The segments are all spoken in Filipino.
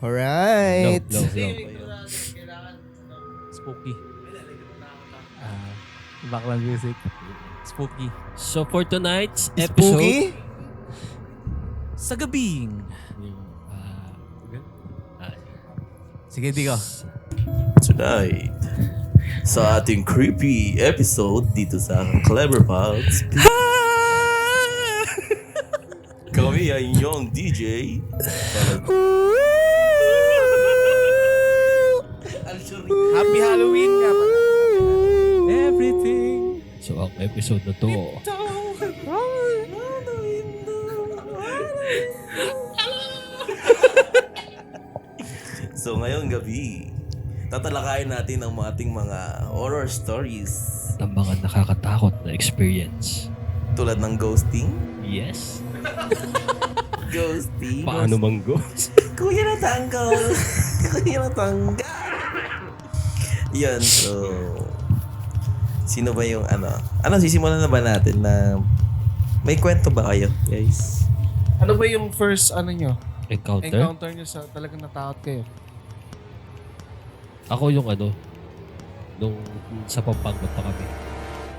Alright. Low. Spooky. Background music. Spooky. So for tonight's episode, Spooky? Sa gabing. Sige, Digo. Tonight, sa ating creepy episode dito sa Clever Pods, kami ay inyong DJ. Happy Halloween nga pala. Everything. so ang episode na to, So ngayong gabi, tatalakayin natin ang ating mga horror stories ang mga nakakatakot na experience. tulad ng ghosting. Yes. Ghosting. Paano mang ghost? Kuya natanggal. Kuya natanggal. Yan, so... Sino ba yung ano? Ano, sisimulan na ba natin na... May kwento ba kayo, guys? Ano ba yung first Encounter? nyo sa talagang natakot kayo? Ako yung nung sa Pampanga pa kami.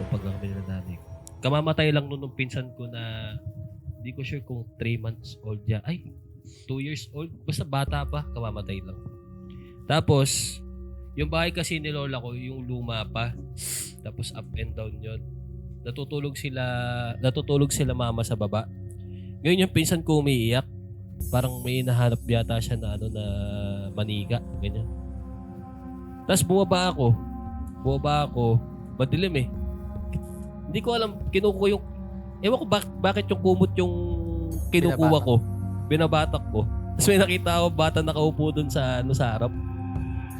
Pampanga kami nila nanay ko. Kamamatay lang nung pinsan ko na hindi ko sure kung 3 months old ya. Ay, 2 years old. Basta bata pa, kamamatay lang. Tapos, yung bahay kasi ni lola ko, yung luma pa. Tapos up and down yun. Natutulog sila mama sa baba. Ngayon yung pinsan ko umiiyak. Parang may nahanap yata siya na na manika. Ganyan. Tapos bumaba ako. Madilim eh. Hindi ko alam, kinukuha yung... Ewan ko bakit yung kumot yung kinukuha ko. Binabatak ko. Tapos may nakita ako bata nakaupo dun sa harap.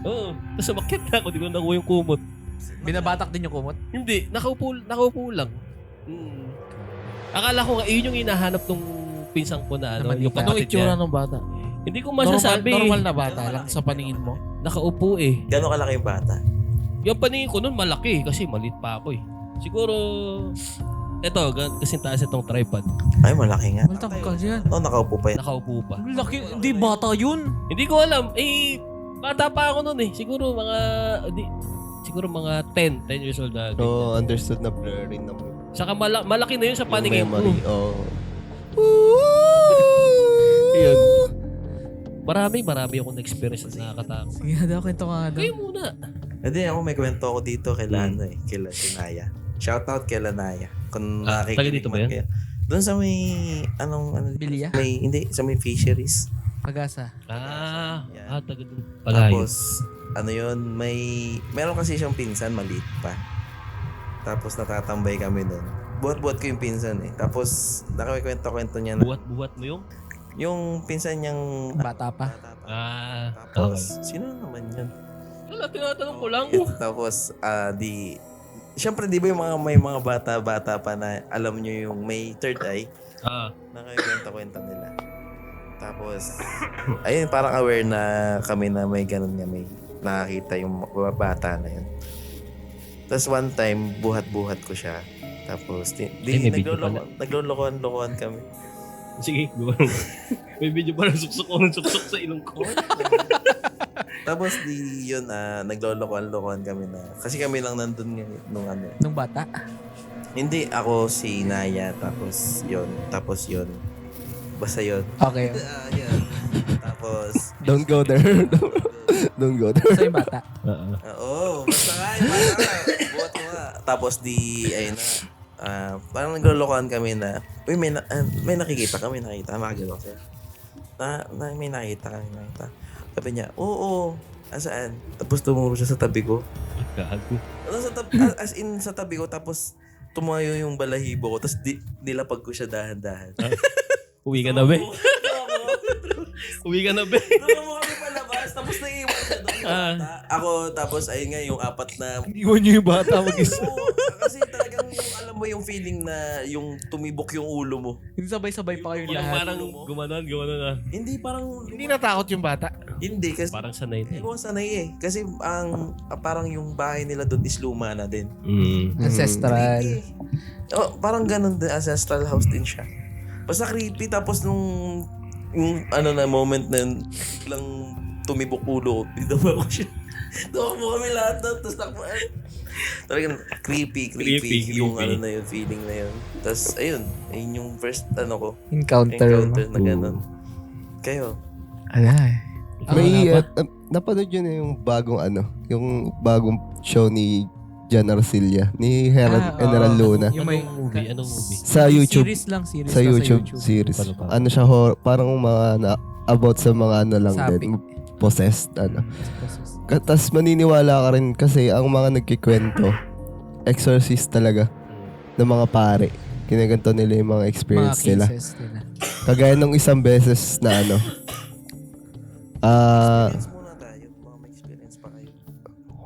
Oo. Tapos umakyat na ako, di ko nakuha yung kumot. Binabatak din yung kumot? Hindi, nakaupo lang. Akala ko nga, yun yung hinahanap nung pinsang ko na yung Anong kapatid itsura niya. ng bata? Hindi ko masasabi. Normal na bata lang sa paningin mo? Nakaupo eh. Gano'ng kalaki yung bata? Yung paningin ko nun malaki kasi maliit pa ako eh. Siguro, eto, kasing taas itong tripod. Ay, malaki nga. Maltangkal yan. Oh, nakaupo pa yan. Nakaupo pa. Laki, hindi bata yun. Hindi ko alam. Bata pa ako nun eh. Siguro mga 10 years old na. No, understood na blurry na mo. Saka malaki na yun sa Yung paningin ko. memory. Oh. Ayun. Marami akong experience na nakakatakot. Sige na daw, kwento ka daw. Kayo muna. Hindi, ako may kwento ako dito kay Lano eh. Kay Lanaya. Shoutout kay Lanaya. Kung taga dito ba man yan? kayo. Doon sa may, Bilya? hindi, sa may fisheries. Pag-asa. Taga dun. Palayo. Tapos, meron kasi siyang pinsan, maliit pa. Tapos natatambay kami doon. Buhat-buhat ko yung pinsan eh. Tapos, nakakwento-kwento niya na Buhat mo yung? yung pinsan niyang Bata pa. Tapos, sino naman yun? Wala, tinatanong ko lang. Tapos, siyempre, di ba yung may mga bata-bata pa na alam nyo yung may third eye? Nakakwento-kwento nila. Tapos, ayun, parang aware na kami na may ganun nga, may nakakita yung bata na yun. Tapos one time, buhat-buhat ko siya. Tapos, naglolokohan kami. Sige, gawin mo. May video pa ng suksok sa ilong ko. Tapos yun, naglolokohan kami na. Kasi kami lang nandun ngayon nung Nung bata? Hindi, ako si Naya, tapos yun. Basta yun. Okay. Yun. Tapos, Don't go there. Don't go there. So yung bata? basta nga, buhat ko nga. Tapos ayun na, parang naglolokohan kami na, uy, may nakikita kami, makagalaw siya. May nakita. Sabi niya, oo, asaan? Tapos tumuro siya sa tabi ko. Gago. As in, sa tabi ko, tapos tumayo yung balahibo ko, tapos nilapag ko siya dahan-dahan. Uwi ka na, be. Uwi ka na, be. Doon mo kami palabas, tapos naiiwan siya doon yung bata. Ako, tapos ayun nga, yung apat na... Iwan niyo yung bata mag-isa. Oo, kasi talagang yung, alam mo yung feeling na yung tumibok yung ulo mo. Hindi sabay-sabay pa kayo Yung lahat. parang gumanon na. Hindi, parang... Hindi natakot yung bata? Hindi, kasi... Parang sanay na. Ewan sanay eh. Kasi parang yung bahay nila doon is luma na din. Ancestral. Oh, parang ganun din, ancestral house din siya. Basta creepy, tapos nung yung na moment na yun, lang tumibok ulo ko. Binawa ko siya. Tumakbo kami lahat na. Tapos talagang creepy. Yung na yun, feeling na yun. Tapos ayun yung first ko. Encounter Na gano'n. Kayo? Alay. May, napanood yun yung yung bagong show ni Jan Arcilla, ni General Luna. Yung may Anong movie? Sa YouTube. Series lang. Sa YouTube series. Paano? Siya, parang mga about sa mga lang Sapi. din. Possessed, Tapos maniniwala ka rin kasi ang mga nagkikwento, exorcist talaga, ng mga pare. Kinaganto nila yung mga experience nila. Kagaya nung isang beses na Experience muna tayo. Mga may experience pa kayo.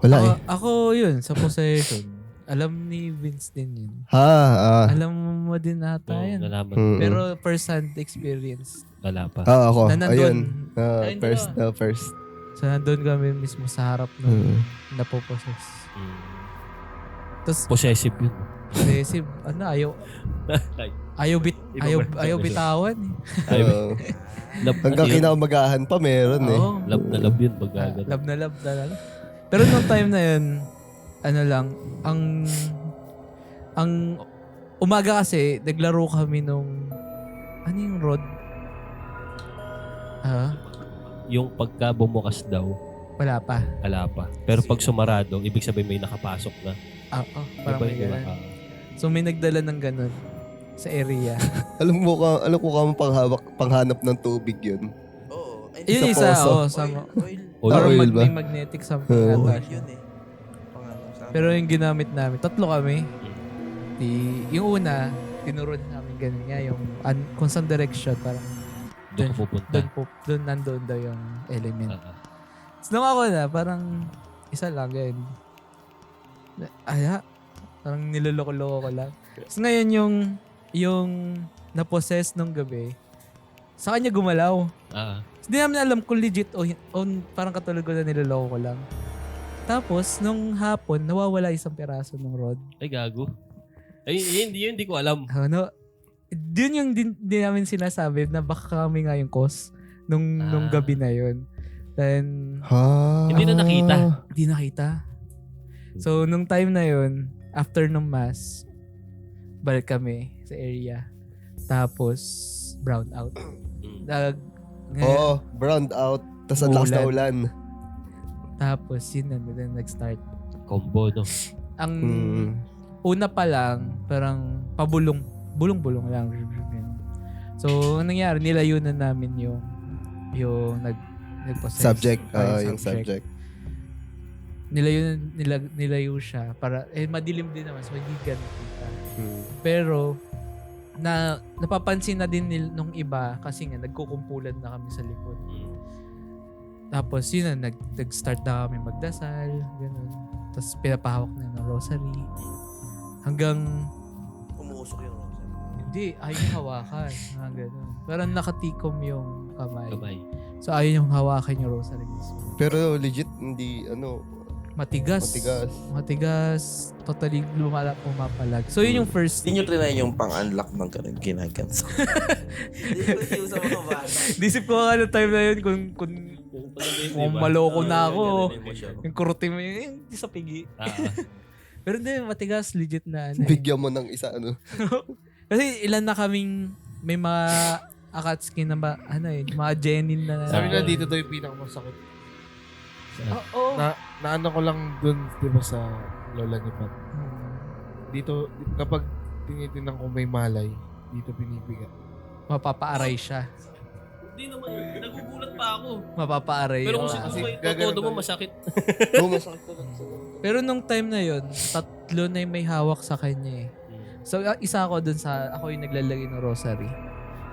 wala eh. Ako yun, sa possession. Alam ni Vince din yun. Alam mo din ata yan. Nalaman. Pero first-hand experience. Wala pa. Ako. Na nandun. Ayun. First. So, nandun kami mismo sa harap nung napopossess. Tapos, Possessive yun. possessive, ayaw bitawan eh. Hanggang kinamagahan pa meron eh. Oo. Love na love yun. Pag Love na love talaga. Pero nung time na yun, ang umaga kasi, naglaro kami nung, yung rod? Yung pagka bumukas daw, Wala pa. wala pa. Pero pag sumarado, ibig sabihin may nakapasok na. Parang may Diba? ganun. So may nagdala ng ganun sa area. Alam ko panghanap ng tubig yun. Oo. Yun Sa isa, poso. Oil. Parang Oil ba? may magnetic something ata siya. Yun eh. Pangalan sa akin. Pero yung ginamit namin, 3 kami. Yung una, tinuro namin ganun nga, yung kung saan direction, parang Doon ka pupunta. doon nandoon daw yung element. Ah. So, nung ako na, parang isa lang, ganyan. Parang niloloko-loko ko lang. So, ngayon yung na-possess nung gabi, sa kanya gumalaw. Hindi namin alam kung legit o parang katulad ko na niloloko ko lang. Tapos, nung hapon, nawawala isang peraso ng rod. Ay, gago. Ay, hindi ko alam. Yun yung di namin sinasabi na baka kami nga yung cause nung gabi na yun. Then, Hindi na nakita. Hindi nakita. So, nung time na yun, after nung mass, balik kami sa area. Tapos, brown out. Browned out. Tapos ang lakas na ulan. Tapos, yun na, then nag-start. Combo, no? Ang una pa lang, parang bulong-bulong lang. So, ang nangyari, nilayo na namin yung nag-possess. Subject. Yung subject. Nilayo siya para madilim din naman so hindi ganun kita. Pero napapansin na din nung iba kasi nga nagkukumpulan na kami sa likod. Tapos yun na nag-start na kami magdasal, ganun. Tapos pinapahawak na ng rosary. Hanggang Umuusok yung rosary. hindi, ayaw yung hawakan. Ganun. Parang nakatikom yung kamay. Kamay. So ayaw yung hawakan yung rosary mismo. Pero legit, hindi, Matigas. Totally pumapalag. So, yun yung first. Hindi nyo trinay yung pang-unlock ng ganun ginaganso. Hindi yung sa mga bata. Disip ko nga time na yun kung maloko na ako. Yung kurutin mo yung sa pigi. Pero hindi, matigas. Legit na. Bigyan mo ng isa, Kasi ilan na kaming may mga Akatsuki na mga genin na. Sabi na dito daw yung pinakamasakit. Oo. Naano ko lang dun, di ba, sa lola ni Pat. Dito, kapag tinitingnan ko may malay, dito pinipiga. Mapapaaray siya. Hindi naman yun. Nagugulat pa ako. Mapapaaray. Pero kung kasi todo mo masakit. Masakit talaga. Pero nung time na yun, 3 na yung may hawak sa kanya eh. So, isa ako dun ako yung naglalagay ng rosary.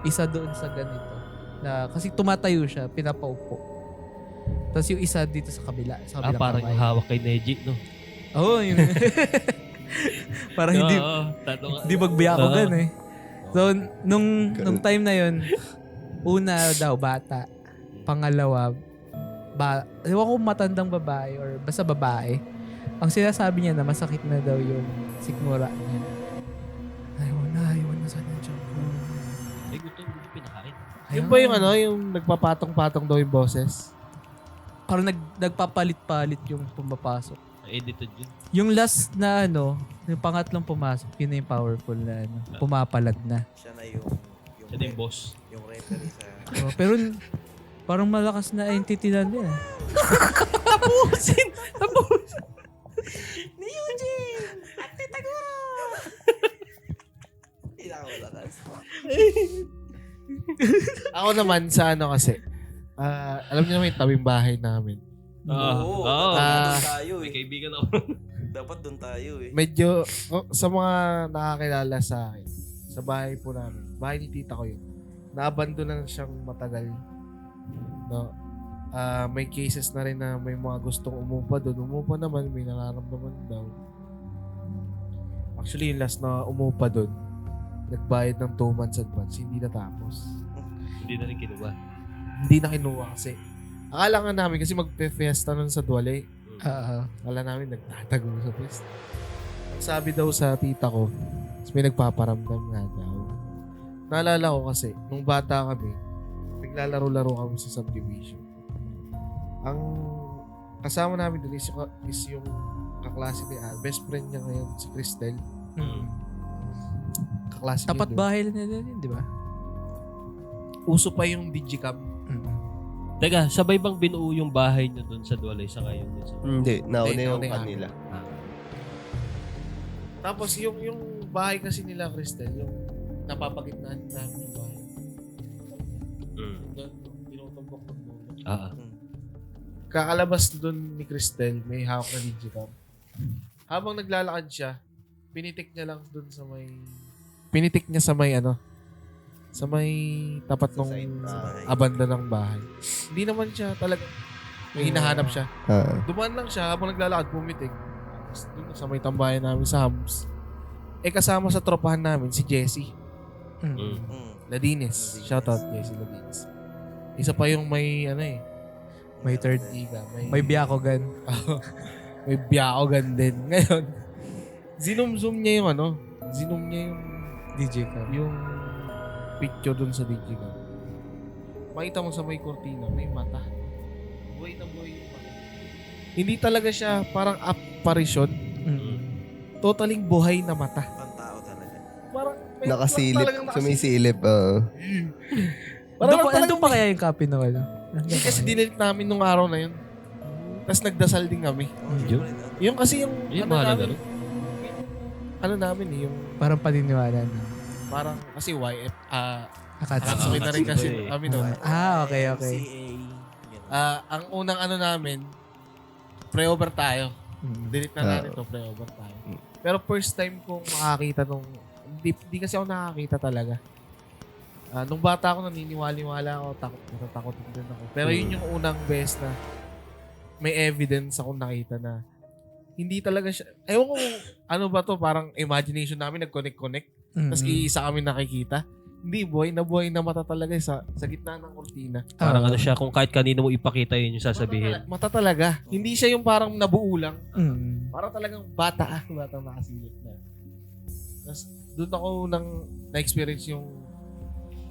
Isa doon sa ganito. Kasi tumatayo siya, pinapaupo. Tapos yung isa dito sa kabila. Sa kabilang Parang kamay. yung hawak kay Neji, no? Oo, yun. Parang hindi magbiya ako gan eh. So, nung time na yun, una daw, bata. Pangalawa, ewan ko matandang babae or basta babae. Ang sinasabi niya na masakit na daw yung sikmura niya. Ayaw na sana dyan ko. yung hindi pinakain. Yung ba yung ano, yung nagpapatong-patong daw yung boses? Parang nagpapalit-palit yung pumapasok. Edited yun. Yung last na yung pangatlong pumasok, yun na yung powerful na pumapalag na. Siya na yung Siya na yung boss. Yung referee sa... Pero parang malakas na entity na din. Tapusin! Ni Eugene! At Titaguro! Pinakamalakas. Ako naman sa ano kasi, alam niyo naman yung tabing bahay namin. Oo, Ah. doon tayo May eh. kaibigan ako. Dapat doon tayo eh. Medyo, sa mga nakakilala sa akin, sa bahay po namin, bahay ni tita ko yun, naabandon na siyang matagal. No? May cases na rin na may mga gustong umupa doon. Umupa naman, may nararamdaman daw. Actually, yung last na umupa doon, nagbayad ng 2 months advance, hindi natapos. Hindi na rin kinuha. Hindi na kinuha kasi. Akala nga namin kasi magpe-fiesta nun sa Duale. Akala namin nagtatago sa fiesta. Ang sabi daw sa tita ko, may nagpaparamdam nga daw. Naalala ko kasi, nung bata kami, naglalaro-laro kami sa subdivision. Ang kasama namin doon is yung kaklase ni Al. Best friend niya ngayon, si Cristel. Kaklase Tapat niya doon. bahay na din, di ba? Uso pa yung digicam. Teka, sabay bang binuo yung bahay nyo doon sa Dualay sa ngayon? Hindi, nauna Hindi, yung nauna yung kanila. Tapos yung bahay kasi nila, Cristel, yung napapagitnaan namin yung bahay. Doon, tinutumbok ng dulo. Kakalabas doon ni Cristel, may hawak na digicam. Habang naglalakad siya, pinitik niya lang doon sa may... Pinitik niya sa may sa may tapat Sa ng side, abanda ng bahay. Hindi naman siya talaga, may hinahanap siya. Dumaan lang siya habang naglalakad, pumitik. Tapos doon sa may tambayan namin sa Hams. Kasama sa tropahan namin si Jessie Ladines. Shoutout Jessie Ladines. Isa pa yung may May third. Iga. May biyakogan. May biyakogan din. Ngayon, zoom niya yung zoom niya DJ ka. yung picture dun sa digicam. Makita mo sa may kortina, may mata. Buhay na buhay yung mata. Hindi talaga siya parang apparition. Totaling buhay na mata. Pantao talaga. Parang may Nakasilip, talagang sumisilip. Andun pa kaya yung copy ng Kasi dinilit namin nung araw na yun. Tapos nagdasal din kami. Yung kasi yung mahal na namin, namin yung Parang paniniwala na. parang kasi YF Akatsuki. Akatsuki na rin kasi kami noon. Okay. Ang unang namin, pre-over tayo. Delete na natin to, pre-over tayo. Pero first time kong makakita nung, di kasi ako nakakita talaga. Nung bata ako, naniniwala ako, natatakot din ako. Pero yun yung unang best na may evidence akong nakita na hindi talaga siya, ewan ko ano ba to, parang imagination namin nag-connect. Tapos iisa kami nakikita. Hindi, buhay na mata talaga sa gitna ng kortina. Parang siya, kung kahit kanino mo ipakita yun yung sasabihin. Mata talaga. Hindi siya yung parang nabuo lang. Parang Talagang bata nakasilip na. Tapos doon ako na-experience yung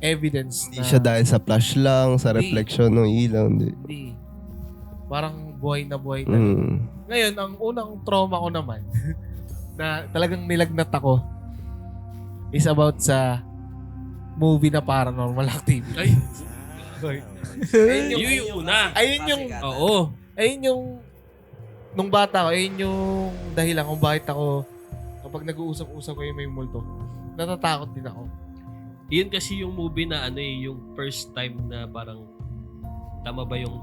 evidence Hindi siya dahil sa flash lang, sa Hindi. reflection ng ilaw. Hindi. Hindi. Parang buhay na buhay talaga. Ngayon, ang unang trauma ko naman na talagang nilagnat ako is about sa movie na Paranormal Activity. Ayun Yung una. Ayun yung, Oo. ayun yung, nung bata ko, ayun yung dahilan kung bakit ako, kapag nag-uusap-usap ko yung may multo, natatakot din ako. Yun kasi yung movie na yung first time na parang, tama ba yung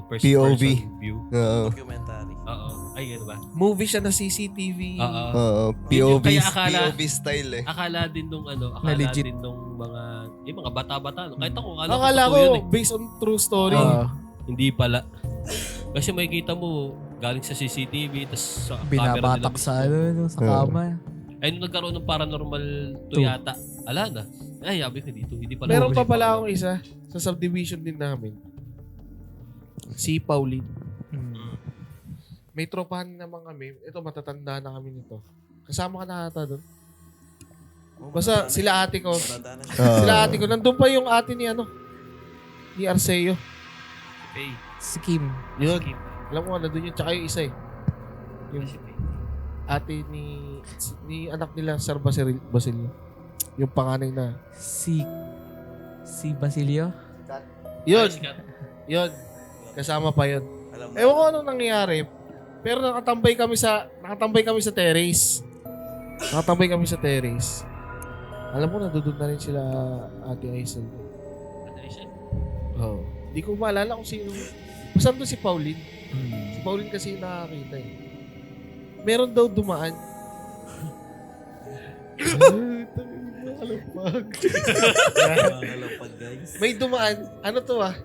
first POV. person view? Oo. Documentary. Oo. Ay, ano ba? Movie siya na CCTV. Oo. POV, Kaya akala- POV style eh. Akala din nung Na legit. din nung mga bata-bata. Kahit ako, Akala totoo yun ko, based on true story. Hindi pala. Kasi makikita mo, galing sa CCTV, tapos sa binabatak sa sa kama. Ay, nung nagkaroon ng paranormal to yata, ala na. Ay, yabi ko dito. Hindi pala. Meron pa pala akong isa sa subdivision din namin. Si Pauline. May tropahan naman kami. Ito, matatanda na kami nito. Kasama ka na ata doon? Basta sila ate ko. Matanda na siya. Sila ate ko. Nandun pa yung ate ni ni Arceo. Hey, Si Kim. Yun. Kim. Alam mo, nandun yun. Tsaka yung isa Yung Si Faye. ate ni anak nila, Sir Basilio. Yung panganay na. Si Basilio. Yun. Si Kat. Yun. Kasama pa yun. Alam mo. Ewan ko anong nangyari. Pero nakatambay kami sa terrace. Alam mo, nandun na rin sila Ate Aisel. Ano rin siya? Oo. Hindi ko maalala kung sino. Basta doon si Pauline. Si Pauline kasi yung nakakita eh. Meron daw dumaan. Nakakalampag, guys. May dumaan. Ano to ah?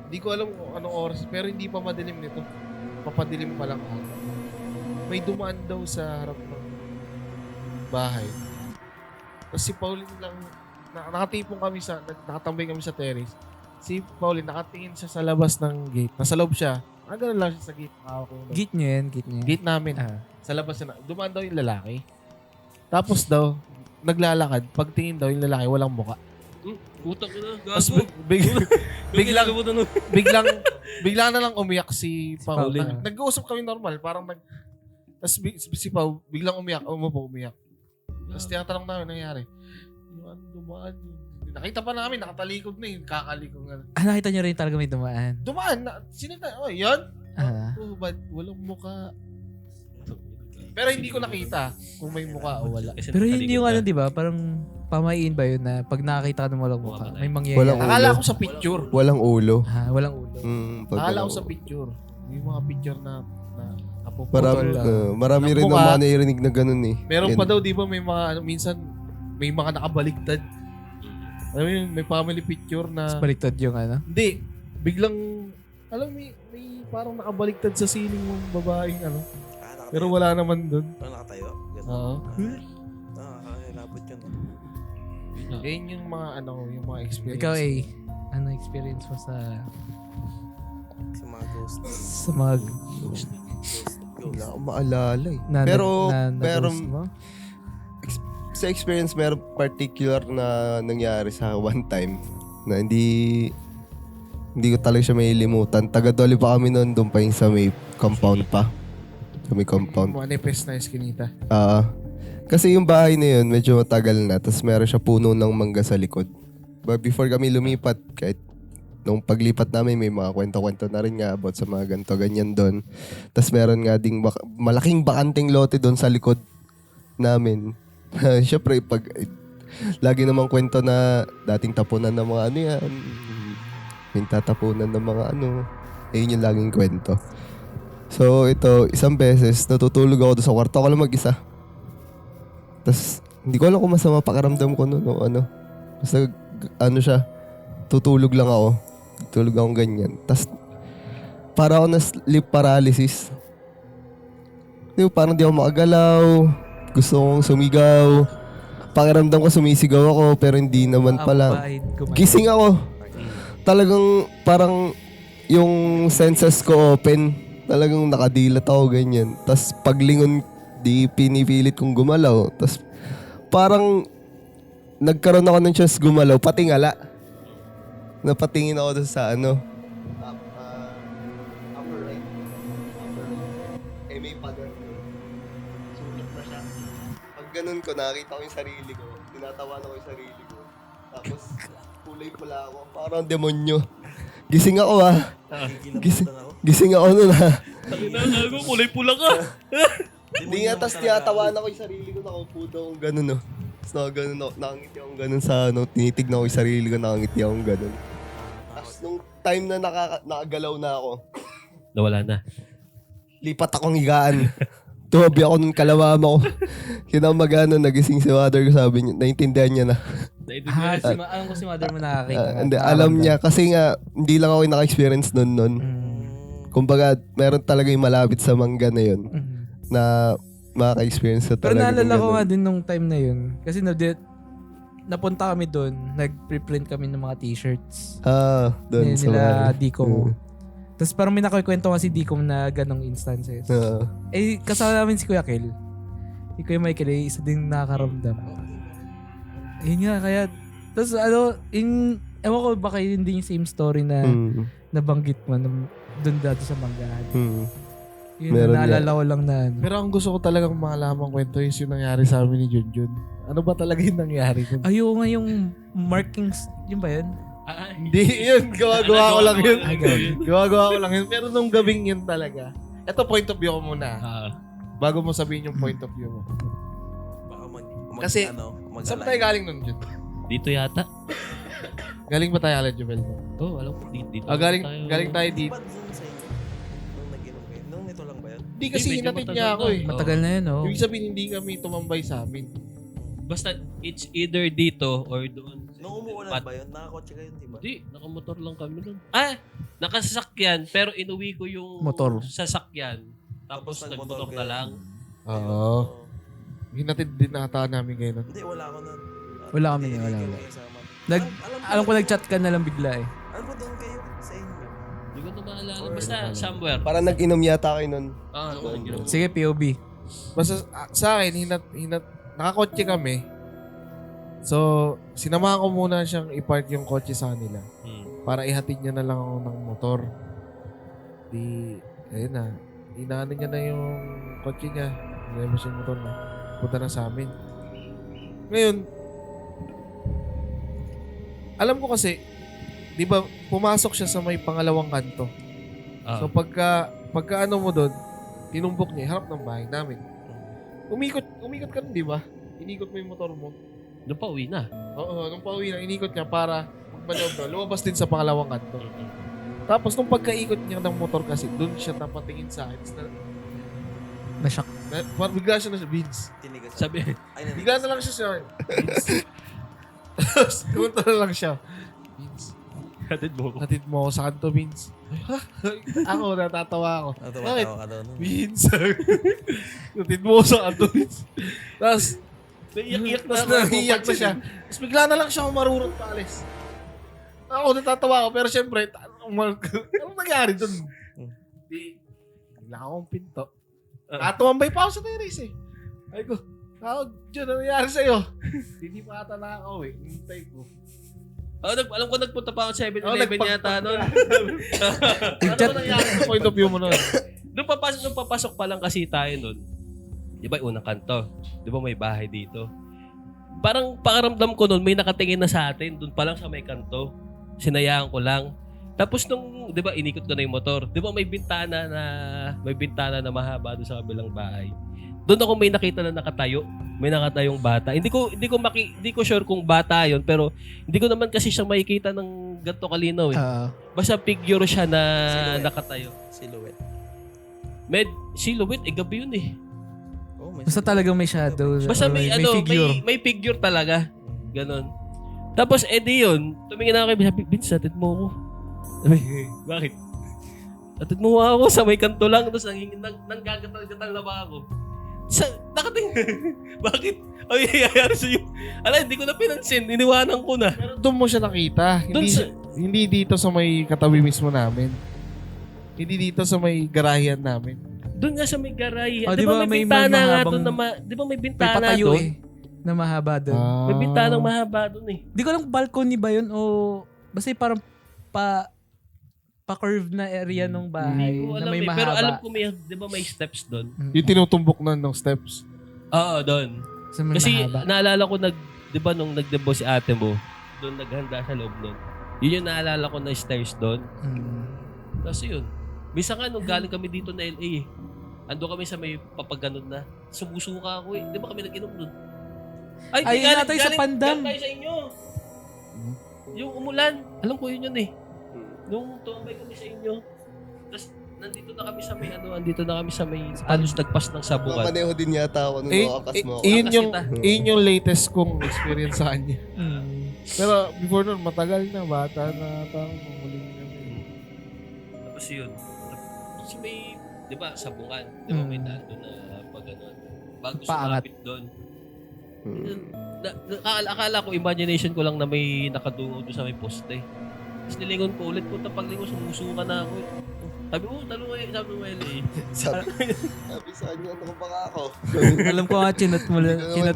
Hindi ko alam kung anong oras. Pero hindi pa madilim nito. Papadilim pa lang ata. May dumaan daw sa harap ng bahay. Tapos si Pauline lang, nakatipong kami nakatambay kami sa terrace. Si Pauline, nakatingin siya sa labas ng gate. Nasa loob siya. Ganun lang siya sa gate. Gate nyo yan. Gate namin. Ah. Sa labas na. Dumaan daw yung lalaki. Tapos daw, naglalakad. Pagtingin daw yung lalaki, walang muka. Putang ina. Tapos Gago. biglang na lang umiyak si Pao. Pauline. Nag-uusap kami normal. Parang tapos si Pao, biglang umiyak. Umiyak. Tapos tinatanong namin nangyari. Yung dumaan yun. Nakita pa namin, nakatalikod na yun. Kakalikod nga. Nakita nyo rin talaga may dumaan. Dumaan na. Yan? Ah. Walang muka. Pero hindi ko nakita kung may muka o wala. Kasi Pero hindi yung natalikod ano, di ba? Parang pamain ba yun na pag nakakita ka ng walang mukha, may mangyayari. Walang ulo. Akala ko sa picture. Walang ulo. Walang ulo. Akala ko sa picture. Yung mga picture na Marami, napuputol. marami rin Mukha. naman narinig na ganun eh. Meron Yan. pa daw, di ba, may mga, minsan, may mga nakabaliktad. Alam mo yun, may family picture na, Tapos baliktad yung ano. hindi, biglang, alam mo, may parang nakabaliktad sa siling ng babaeng, Nakatayo. pero wala naman dun. Nakatayo. Ganun. Oo. Nakakilabot yun. Yan yung mga, yung mga experience. Ikaw ano experience mo sa Sa mga ghosts. sa mga Ghost. Wala akong maalala eh. na, pero, na ghost mo? sa experience, meron particular na nangyari sa one time na hindi ko talaga siya mailimutan. Taga-Doli pa kami noon, doon pa yung sa may compound pa. Sa may compound. Manifest na eskinita. Kasi yung bahay na yun, medyo matagal na. Tapos meron siya puno ng mangga sa likod. But before kami lumipat, kahit nung paglipat namin, may mga kwento-kwento na rin nga about sa mga ganito, ganyan doon. Tapos meron nga ding malaking bakanting lote doon sa likod namin. Siyempre, lagi namang kwento na dating tapunan ng mga ano yan. May tatapunan ng mga ano. Yun yung laging kwento. So, ito, isang beses, natutulog ako doon sa kwarto ko lang mag-isa. Tapos, hindi ko alam kung masama pakiramdam ko noon o ano. Basta, siya, tutulog lang ako. Tulog akong ganyan. Tapos, para ako na sleep paralysis. Parang di ako makagalaw. Gusto kong sumigaw. Pakiramdam ko sumisigaw ako, pero hindi naman pala. Gising ako. Talagang parang yung senses ko open. Talagang nakadilat ako ganyan. Tapos paglingon, di pinipilit kong gumalaw. Tapos parang nagkaroon ako ng chance gumalaw, pati ngala. Napatingin ako doon sa upper right. May pagan. Sulit na siya. Pag ganun ko, nakakita ko yung sarili ko. Tinatawanan ko yung sarili ko. Tapos kulay pula ako. Parang demonyo. Gising ako Gising ako nun Gago, kulay pula ka. Hindi nga, tas tinatawanan ko yung sarili ko. Nakaupo daw akong ganun Tapos nakangiti akong ganun sa tinitignan ko yung sarili ko, nakangiti akong ganun. Tapos nung time na nakagalaw na ako, Nawala na. lipat akong higaan. Tumabi ako nung kalawama ko. Kinamagano, nagising si mother ko, sabi niya, naintindihan niya na. Alam ko si mother mo nakakita. Hindi, alam niya. Kasi nga, hindi lang ako yung naka-experience nun. Kumbaga, meron talaga yung malapit sa mangga na yun. Na makaka-experience ka Pero talaga. naalala ko nga din nung time na yun. Kasi napunta kami doon, nag-preprint kami ng mga t-shirts. Doon sa nila bahay. Dico. Tapos parang may nakikwento nga si Dico na ganong instances. Kasama namin si Kuya Kel. Si Kuya Michael isa din nakakaramdam. Yun nga, kaya, tapos ewan ko baka hindi yung same story na nabanggit mo doon dati sa manggahan. Yun, Meron naalala ko lang na Pero ang gusto ko talagang malaman kwento is yung nangyari sa amin ni Junjun. Ano ba talaga yung nangyari? Ayun nga yung markings, yun ba yun? Hindi yun. Gawa-gawa ko lang yun. Ay, gawa. Gawa-gawa ko lang yun. Pero nung gabing yun talaga. Ito point of view ko muna. Bago mo sabihin yung point of view mo. Baka Kasi, saan tayo galing nun, Jun? Dito yata. Galing ba tayo, Alan Jubel? Alam ko. Dito. Galing tayo dito. Ba't dun sa inyo? Nung nag-inom kayo? Nung nito lang ba yun? Hindi kasi Medyo hinatid matagal niya ako na. eh. Matagal na yun, oh. Ibig sabihin, hindi kami tumambay sa amin. Basta it's either dito or doon. Nung umuulan ba yun? Nakakotse kayo, di ba? Hindi, nakamotor lang kami nun. Nakasasakyan, pero inuwi ko yung Motor. sasakyan. Tapos Tapos nagmotor nagmotor na kayo. lang. Oo. Hinatid din ata namin ngayon. Hindi, wala ako nun. Wala kami nun, wala. Alam ko nag-chat ka na lang bigla eh. Alam ko doon kayo sa inyo. Hindi ko na maalala. Basta somewhere. Para nag-inom yata kayo nun. Sige, POV. Basta sa akin, nakakotse kami. So, sinamahan ko muna siyang i-park yung kotse sa kanila. Para ihatid niya na lang ako ng motor. Ayun na. Inaano niya na yung kotse niya. Inayos yung motor na. Punta na sa amin. Ngayon, alam ko kasi, di ba, pumasok siya sa may pangalawang kanto. So, pagka ano mo doon, tinumbok niya, harap ng bahay namin. Umikot ka nun, di ba? Inikot mo yung motor mo. Doon pa uwi na. Oo, nung pauwi na, inikot niya para magmanobra. Lumabas din sa pangalawang kanto. Tapos, nung pagkaikot niya ng motor kasi, doon siya napatingin sa akin. Na-shock. Bigla siya na siya, Vince. Tinigas. Sabi, Bigla na lang siya siya. Vince. Tapos, pumunta na lang siya. Vince, hatid mo ko. hatid mo ako sa kanto, Vince. Ako, natatawa ako. Bakit? Tumatawa ka daw nun. Vince. Hatid mo ako sa kanto, Vince. Tapos, Naiyak-iyak na Tapos naiiyak na siya. Tapos bigla na lang siya umarurot paalis. Ako, natatawa ako. Pero syempre, anong nangyari dun? Bigla akong pinto. Tumambay pa ako sa terrace eh. Ay ko, Jun, ano nangyari sa'yo? Hindi pa ata nakaka-uwi. Hintay ko. Alam ko nagpunta pa ako 7-Eleven yata nun. Ano ba nangyari sa point of view mo nun? Nung papasok pa lang kasi tayo nun. Di ba, unang kanto. Di ba may bahay dito? Parang pakaramdam ko nun, may nakatingin na sa atin. Doon pa lang sa may kanto. Sinayaan ko lang. Tapos nung, di ba, inikot ko na yung motor. Di ba may bintana na mahaba doon sa kabilang bahay. Doon ako may nakita na nakatayo. May nakatayong bata. Hindi ko sure kung bata yon, pero hindi ko naman kasi siya makikita ng ganito kalinaw eh. Basta figure siya na Silhouette. nakatayo. Silhouette. Silhouette, gabi yun eh. Oh, may Basta talagang may shadow. Basta or may figure. may figure talaga. Ganon. Tapos edi yun, tumingin ako kay sabi, Vince, atid mo ako. Sabi, bakit? Atid mo ako sa may kanto lang, tapos nanggagatal-gatal na ba ako? Nakating, bakit? Ay, yayari sa'yo. Ala, hindi ko na pinansin, iniwanan ko na. Pero doon mo siya nakita. Hindi dito sa may katabi mismo namin. Hindi dito sa may garahian namin. Doon nga sa may garay. Oh, di ba may bintana nga doon na di ba may May bintana patayo doon? eh. Na mahaba doon. May bintanang mahaba doon eh. Di ko lang balcony ba yun o basta yung parang pa-curve na area ng bahay Hindi ko na alam may eh. mahaba. Pero alam ko may, di ba may steps doon? Yung tinutumbok na ng steps. Oo, doon. Sa may Kasi mahaba. naalala ko di ba nung nagdebo si ate mo, doon naghanda sa loob doon. Yun yung naalala ko na stairs doon. Tapos yun. Minsan nga nung galing kami dito na LA eh. Ando kami sa may papaganon na. Sumusuka ako eh. Di ba kami nag-inom doon? Ay, yun na tayo sa Pandam. Galing tayo sa inyo. Yung umulan. Alam ko yun eh. Nung tumambay kami sa inyo. Tapos nandito na kami sa may halos nagpas ng sabungan. Mamaneho din yata ako nung nakakas mo ako. Iyon yung latest kong experience sa kanya. Pero before nun, matagal na. Bata na tao. Muling kami. Tapos yun. Kasi may, di ba, sabungan. Di ba may daan doon na pag ano. Bago Paangat. sumapit doon. Akala ko, imagination ko lang na may nakadungo doon sa may poste. Tapos nilingon ko ulit. Punta paglingon, sumusuka na ako. Sabi mo, sabi mo LA. Sabi sa kanya, ano ba ako? Alam ko nga, chinat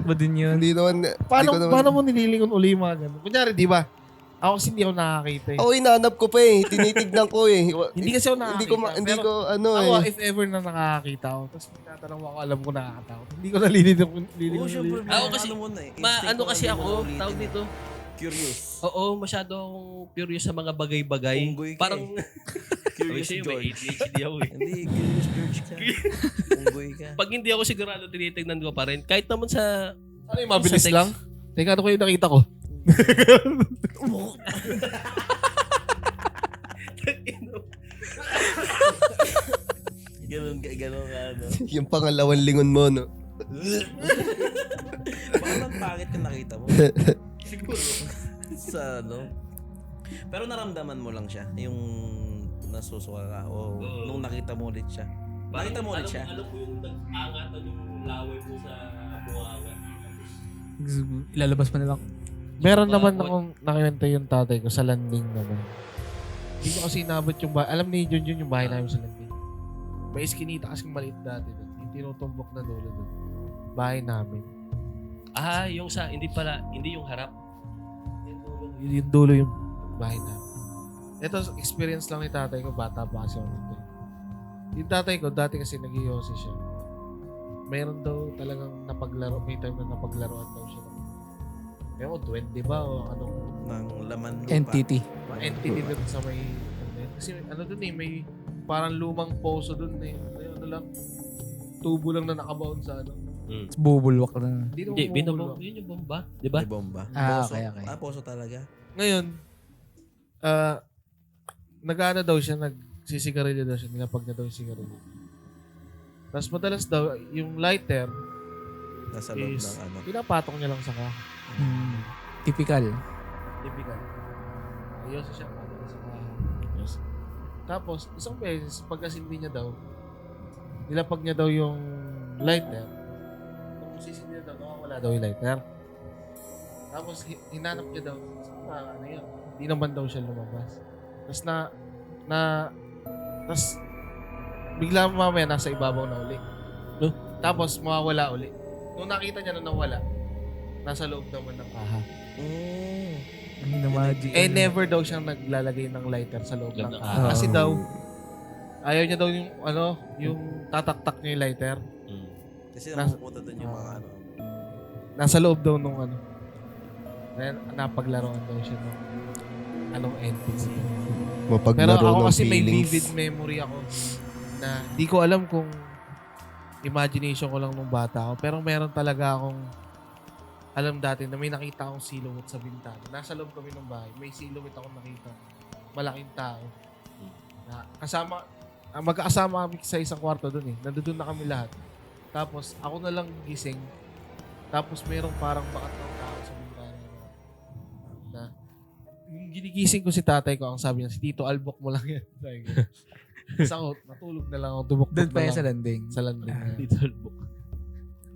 mo din yun. Hindi naman, Paano mo nililingon uli yung mga ganun? Kunyari, di ba? Ako kasi hindi ako nakakita eh. ako inaanap ko pa eh. Tinitignan ko eh. Hindi kasi ako nakakita. Hindi ko ano Ako, eh. if ever na nakakita ako, tapos tinatanong mo ako, alam ko nakakatakot. Hindi ko nalilingon. Oo, syempre. Ako kasi, ano mo na eh. ano kasi ako, tawag dito. Curious. Oo, masyado akong curious sa mga bagay-bagay. Unggoy ka Parang, Curious May George. ADHD ako eh. Hindi, Curious George ka. Unggoy ka. Pag hindi ako sigurado, tinitignan ko pa rin. Kahit naman sa... Ano yung mabilis Sa text. lang? Teka, ano ko yung nakita ko? Ganun ka, ano. Yung pangalawang lingon mo, no? Parang pangit yung nakita mo. Siguro. Sa ano. Pero naramdaman mo lang siya. Yung nasusuka ka. O nung nakita mo ulit siya. Nakita mo ulit siya. Alam mo yung nag-angatan yung laway mo sa buwangan. Ilalabas pa nila. Meron naman akong nakiwento yung tatay ko sa landing naman. Hindi ko kasi inabot yung bahay. Alam ni Junjun yung bahay namin sa landing. May iskinita kasing maliit dati doon. Yung tinutumbok na dulo doon. Bahay namin. Yung sa, hindi yung harap. Yung dulo yung bahay namin. Ito, experience lang ni tatay ko. Bata pa kasi ako nito. Yung tatay ko, dati kasi nag-iossi siya. Mayroon daw talagang napaglaro. May time na napaglaruan daw siya. Ewan ko, duwende ba? O anong Ng laman lupa. Entity. entity doon sa may... Kasi ano doon eh, may parang lumang poso doon eh. Ano lang, tubo lang na nakabaon sa ano. Bubulwak na. Hindi Hindi, naman binabong. Yun yung bomba. Di ba? May bomba. Ah, Poso. okay. Poso talaga. Ngayon, nag-ano daw siya, nagsisigarilyo daw siya, nilapag niya daw yung sigarilyo. Tapos madalas daw, yung lighter Nasa loob is, ng ano. pinapatong niya lang sa kahoy. Typical. Typical. Ayos siya, patong sa kahoy. Yes. Tapos, isang beses, pagkasindi niya daw, nilapag niya daw yung lighter. Nung sisindi niya daw, nawawala daw yung lighter. Tapos, hinanap niya daw, ano yun? Hindi naman daw siya lumabas. Tapos tapos, bigla mamaya nasa ibabaw na uli. No? Tapos, mawawala uli. Nung nakita niya na nawala, nasa loob naman ng kaha. Ano na magic. Never daw siyang naglalagay ng lighter sa loob ng kaha. Ah. Kasi daw, ayaw niya daw yung, yung tataktak niya yung lighter. Kasi napupunta doon yung mga ano. Nasa loob daw nung napaglaruan daw siya ng anong entity. Pero Mapaglaro ako ng kasi may feelings. vivid memory ako na di ko alam kung imagination ko lang nung bata ako. Pero meron talaga akong alam dati na may nakita akong silhouette sa bintana. Nasa loob kami ng bahay. May silhouette akong nakita. Malaking tao. Na kasama, magkakasama kami sa isang kwarto doon eh. Nandun na kami lahat. Tapos ako na lang gising. Tapos merong parang bakat ng tao sa bintana. Na yung ginigising ko si tatay ko, ang sabi niya, si Tito Albok mo lang yan. Sabi ko. Tapos ako, natulog na lang ako. Tubok Doon pa yan na sa lang. landing. Sa landing. Tito Albok.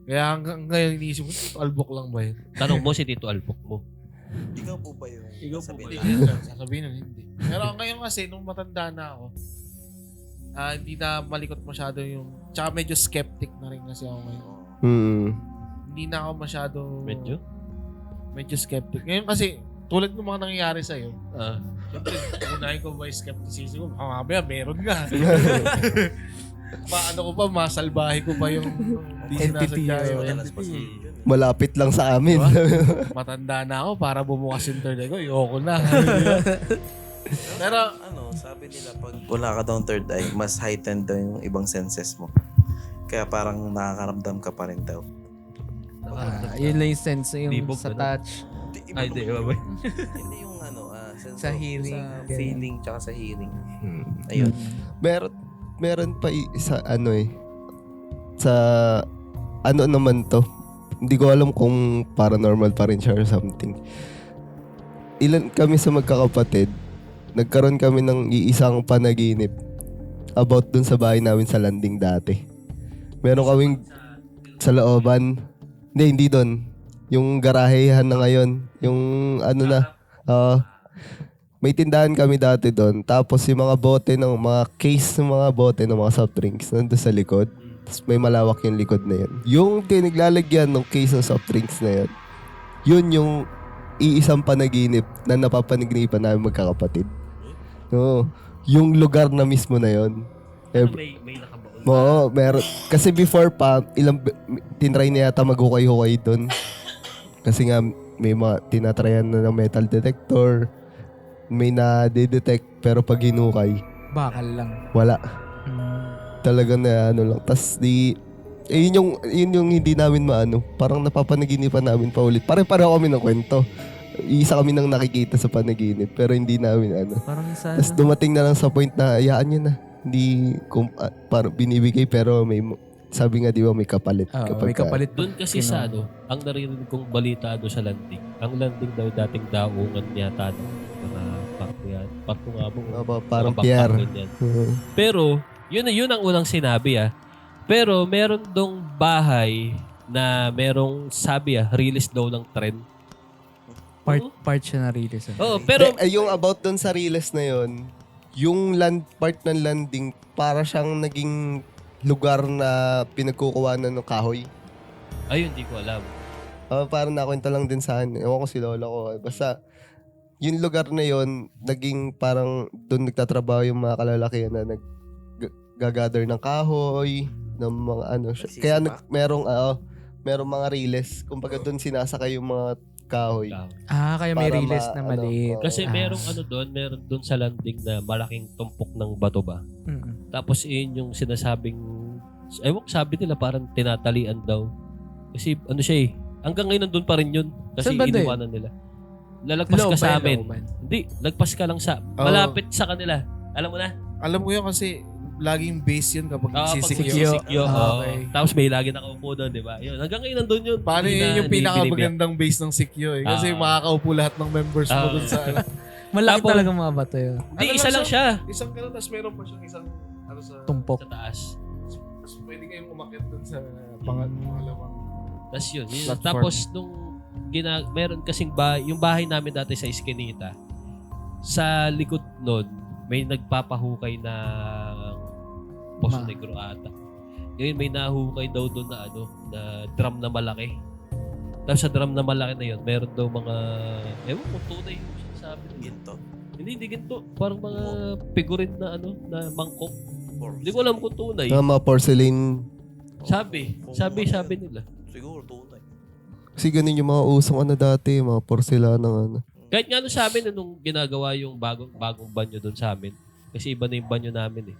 Kaya hanggang ngayon iniisip ko, Tito Albok lang ba yun? Tanong mo si Tito Albok mo. Ikaw po ba yung Ikaw po sabihin ba na- Sasabihin nun, hindi. Pero ngayon kasi, nung matanda na ako, hindi na malikot masyado yung... Tsaka medyo skeptic na rin kasi ako ngayon. Hindi na ako masyado... Medyo skeptic. Ngayon kasi, tulad ng mga nangyayari sa'yo, siyempre, unahin ko ba yung skepticism ko? Mamaya, meron nga. Ano ko pa, masalbahe ko pa yung Entity, yung Madalas pa entity. yun eh. Malapit lang sa amin. Matanda na ako para bumukas yung third eye ko. Ayoko na. Pero, Sabi nila pag wala ka daw ng third eye, mas heightened daw yung ibang senses mo. Kaya parang nakakaramdam ka pa rin daw. Yun lang yung sense yung Libog sa na. touch. Ay, di ba? Hindi yung sense Sa of- hearing. Sa feeling tsaka sa hearing. Ayun. Meron pa isa sa naman to. Hindi ko alam kung paranormal pa rin siya or something. Ilan kami sa magkakapatid, nagkaroon kami ng iisang panaginip about dun sa bahay namin sa landing dati. Meron kaming sa looban. Hindi dun. Yung garahehan na ngayon. Yung may tindahan kami dati doon. Tapos yung mga bote ng mga case ng mga bote ng mga soft drinks nandun sa likod. Tapos may malawak yung likod na yun. Yung tiniglalagyan ng case ng soft drinks na yun, yun yung iisang panaginip na napapanaginipan namin magkakapatid. Oo. Yung lugar na mismo na yun. May nakabaon. Oo, meron. Kasi before pa, tinry na yata maghukay-hukay doon. Kasi nga, may mga tinatryan na ng metal detector. May na-detect, pero pag hinukay, Bakal lang. wala. Talaga na ano lang. Tapos yun yung hindi namin maano. Parang napapanaginipan namin pa ulit. Pare-pareho kami ng kwento. Isa kami nang nakikita sa panaginip, pero hindi namin ano. Parang isa Tapos dumating na lang sa point na hayaan nyo na. Hindi, parang binibigay pero sabi nga di ba may kapalit. may kapalit. Doon kasi sa ang narinig kong balita sa landing. Ang landing daw dating daungan yata mga parko nga mo. Parang mga PR. ganyan. Pero, yun ang unang sinabi Pero meron dong bahay na merong sabi release daw ng trend. Part siya na release. Oo, pero Yung about dun sa Riles na yun, yung part ng landing, para siyang naging lugar na pinagkukuhanan ng kahoy. ayun, di ko alam. Parang nakwenta lang din sa akin. Ewan ko si lola ko. Basta, yung lugar na yun, naging parang doon nagtatrabaho yung mga kalalakihan na nag-gather ng kahoy, ng mga ano. Kaya merong mga riles. Kumbaga doon sinasakay yung mga kahoy. Kaya may Para release na maliit. Kasi meron doon sa landing na malaking tumpok ng bato ba. Tapos yun yung sinasabing, sabi nila parang tinatalian daw. Kasi hanggang ngayon nandun pa rin yun. Kasi Saan banda iniwanan nila. Lalagpas ka sa amin. Hindi, lagpas ka lang malapit sa kanila. Alam mo na? Alam ko yun kasi laging base yun kapag Sikyo. Okay. Tapos may lagi nakaupo doon, di ba? Yun, hanggang ngayon nandun yun. Paano yun yung pinakamagandang base ng Sikyo Kasi makakaupo lahat ng members mo dun sa Malaki Tapos, talaga mga bato yun. Hindi, isa lang siya. Isang ganun, tapos meron pa siyang isang sa Tumpok. Sa taas. Tapos pwede kayong umakyat dun sa pangalawang. Tapos yun. Platform. Tapos nung meron kasing yung bahay namin dati sa Eskinita, sa likod nun, may nagpapahukay na Poso Negro ata. Ngayon may nahukay daw doon na na drum na malaki. Tapos sa drum na malaki na yun, meron daw mga, ewan kung tunay yung sinasabi. Ginto. Hindi ginto. Parang mga figurine na na mangkok. Hindi ko alam kung tunay. Mga porcelain. Sabi nila. Siguro tunay. Kasi ganun yung mga usong dati, mga porcelanang Kahit nga sa amin, nung ginagawa yung bagong banyo doon sa amin, kasi iba na yung banyo namin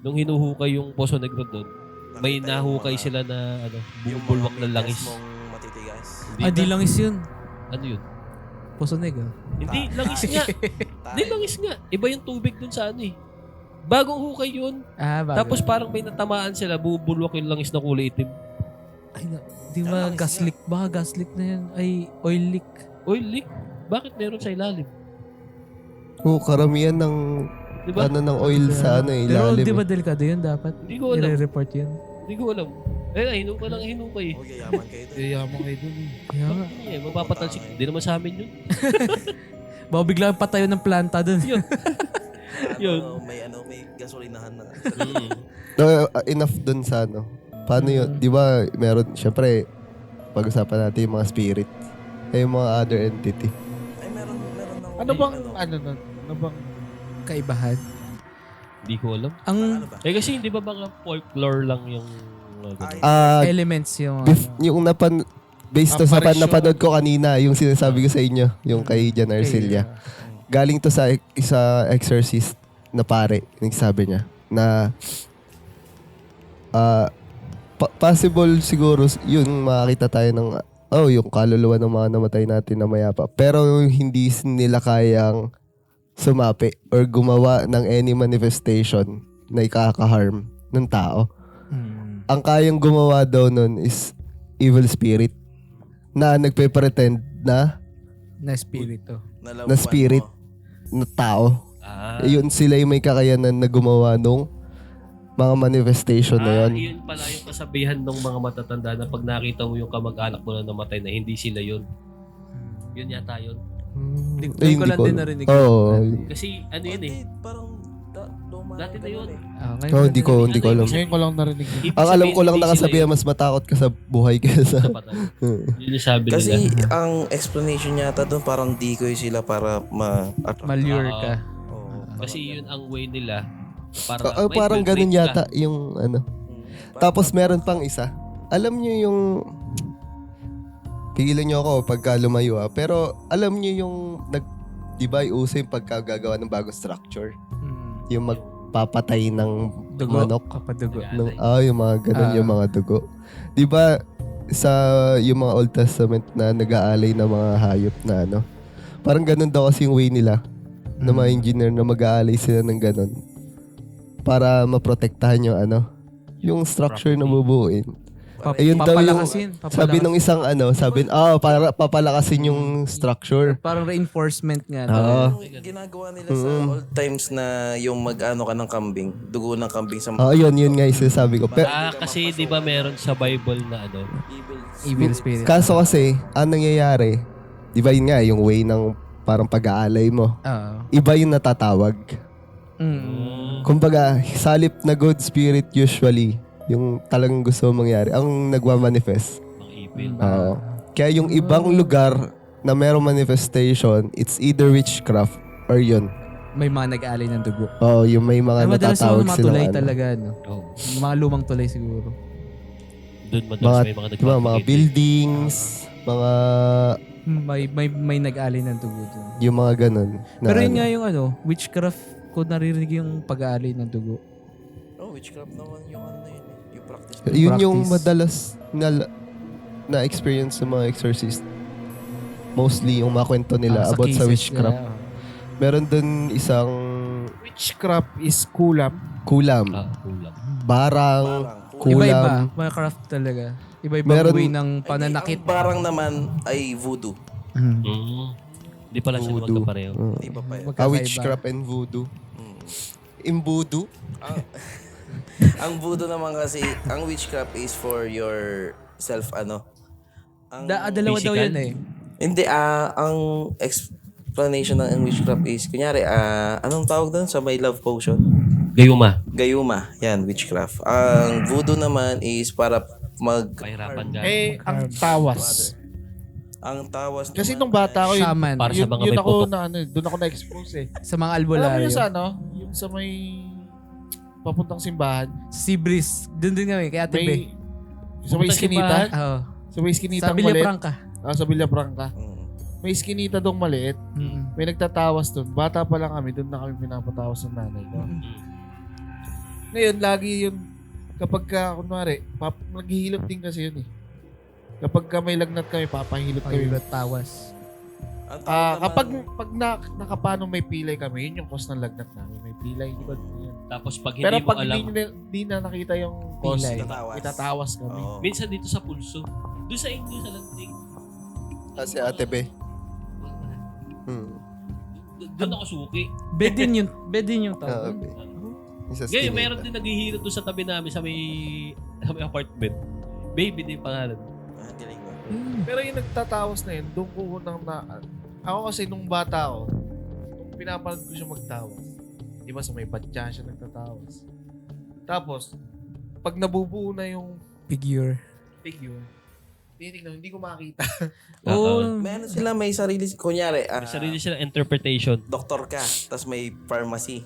Nung hinuhukay yung Poso Negro doon, may nahukay sila na bubulwak ng langis. Mong matitigas. Di langis yun. Ano yun? Poso Negro. Hindi, langis nga. Hindi, langis nga. Iba yung tubig doon sa Bagong hukay yun. Bago. Tapos parang may natamaan sila, bubulwak yung langis na kulay itim. Di ba gas leak? Baka gas leak na yun. Ay, oil leak. Oil leak? Bakit meron sa ilalim? Karamihan ng Diba? ng oil sa Pero ilalim. di ba delikado yun dapat? Hindi ko alam. I-report yun. Hindi ko alam. Hinukay. Yaman kayo doon. Yaman kayo dun Kaya nga. Mapapatalsik. Hindi naman sa amin yun. Baka biglang patayo ng planta dun. Yun. May gasolinahan na. Enough dun sa Paano yun? Di ba, meron, syempre, pag-usapan natin yung mga spirit. Yung mga other entity. Ay, meron na. Ano bang Kaibahan. Hindi ko alam. Ang Kasi hindi ba mga folklore lang yung elements yung yung based to sa napanood ko kanina, yung sinasabi ko sa inyo, yung kay Jan Arcelia. Galing to sa isa exorcist na pare, nagsabi niya na possible siguro yun makakita tayo ng yung kaluluwa ng mga namatay natin na mayapa. Pero hindi nila kayang sumapi or gumawa ng any manifestation na ikaka-harm ng tao. Ang kayang gumawa daw nun is evil spirit na nagpe-pretend na espiritu. na spirit na tao. Yun sila yung may kakayanan na gumawa nung mga manifestation na yun. Yun pala yung kasabihan ng mga matatanda na pag nakita mo yung kamag-anak mo na namatay na hindi sila yun. Yun yata yun. Ngayon ko lang din narinig. Oo. Kasi ano yun eh. Parang luma. Dati na yun. Hindi ko alam. Ngayon ko lang narinig. Ang alam ko lang nakasabihan, mas matakot ka sa buhay kaysa. Yun yung sabi Kasi nila. ang explanation yata doon parang decoy sila para Malure ka. Kasi yun ang way nila. Para Parang ganun yata yung ano. Tapos meron pang isa. Alam nyo yung... Pigilan nyo ako pagka lumayo pero alam nyo yung di ba uso yung pagkagagawa ng bagong structure? Yung magpapatay ng Dugo. manok. Kapadugo. Yung mga ganun, yung mga dugo. Di ba sa yung mga Old Testament na nag-aalay ng mga hayop na ano, parang ganun daw kasi yung way nila ng mga engineer na mag-aalay sila ng ganun para maprotektahan yung ano, yung structure na bubuuin. Ayun daw yung sabi ng isang para papalakasin yung structure. Parang reinforcement nga. Ginagawa nila sa old times na yung mag-ano ka ng kambing, dugo ng kambing sa yun nga yung sinasabi ko. Kasi di ba meron sa Bible na ano? Evil spirit. Kaso kasi, ang nangyayari, di ba yun nga, yung way ng parang pag-aalay mo, iba yung natatawag. Kumbaga, salip na good spirit usually, yung talagang gusto mangyari, ang nagwa-manifest. Kaya yung ibang lugar na merong manifestation, it's either witchcraft or yun. May mga nag-aalay ng dugo. Yung may mga natatawag mga sila. tulay talaga, no? Mga lumang tulay siguro. Doon madalas may mga mga buildings, mga... May nag-aalay ng dugo doon. Yung mga ganun. Pero yun nga yung witchcraft ko naririnig yung pag-aalay ng dugo. Witchcraft naman yung ano yun. Yung practice. Yun yung madalas na experience ng mga exorcist. Mostly yung mga kwento nila about sa witchcraft. Meron dun isang... Witchcraft is kulam. Kulam. Barang. Kulam. Iba-iba. Mga craft talaga. Iba-iba way ng pananakit. Ang barang naman ay voodoo. Di pala siya magkapareho. Di ba pa yun? Witchcraft and voodoo. Imbudo. Ang voodoo naman kasi, ang witchcraft is for your self Dalawa daw yun eh. Hindi, ang explanation ng witchcraft is, kunyari, anong tawag doon sa may love potion? Gayuma. Yan, witchcraft. Ang voodoo naman is para Pahirapan ka. Ang tawas. Ang tawas Kasi naman nung bata ko, Shaman. Para sa mga may putok. Doon ako na-expose eh. Sa mga Alam mo albularyo. yun sa yung sa may papuntang simbahan. Sea breeze. Doon din kami, kay Ate Be. Sa may iskinita. Oo. Sa may iskinita Sa Villa maliit. Franca. Sa Villa Franca. May iskinita dong maliit. May nagtatawas doon. Bata pa lang kami, doon na kami pinapatawas ng nanay ko. Ngayon, lagi yun, kapag ka, kunwari, naghihilot din kasi yun eh. Kapag ka may lagnat kami, papahilot kami. Tawas. Kapag nakapano may pilay kami, yun yung cause ng lagnat namin. May pilay, di ba? Tapos pag Pero hindi mo pag alam, hindi na nakita yung cause, Pilay. itatawas kami. minsan dito sa pulso. Doon sa inyo sa landing. Si Ate Be. Doon ako suki. Bed din yung tao. Ngayon, meron din naghihirap doon sa tabi namin sa may apartment. Baby din pangalan. Pero yung nagtatawas na yun, doon ko unang ako kasi nung bata ako, nung pinapanood ko siya magtawas, di ba sa may batya siya nagtatawas. Tapos, pag nabubuo na yung Figure. tinitignan, hindi ko makita. may sarili, kunyari, May sarili silang interpretation. doktor ka, tapos may pharmacy.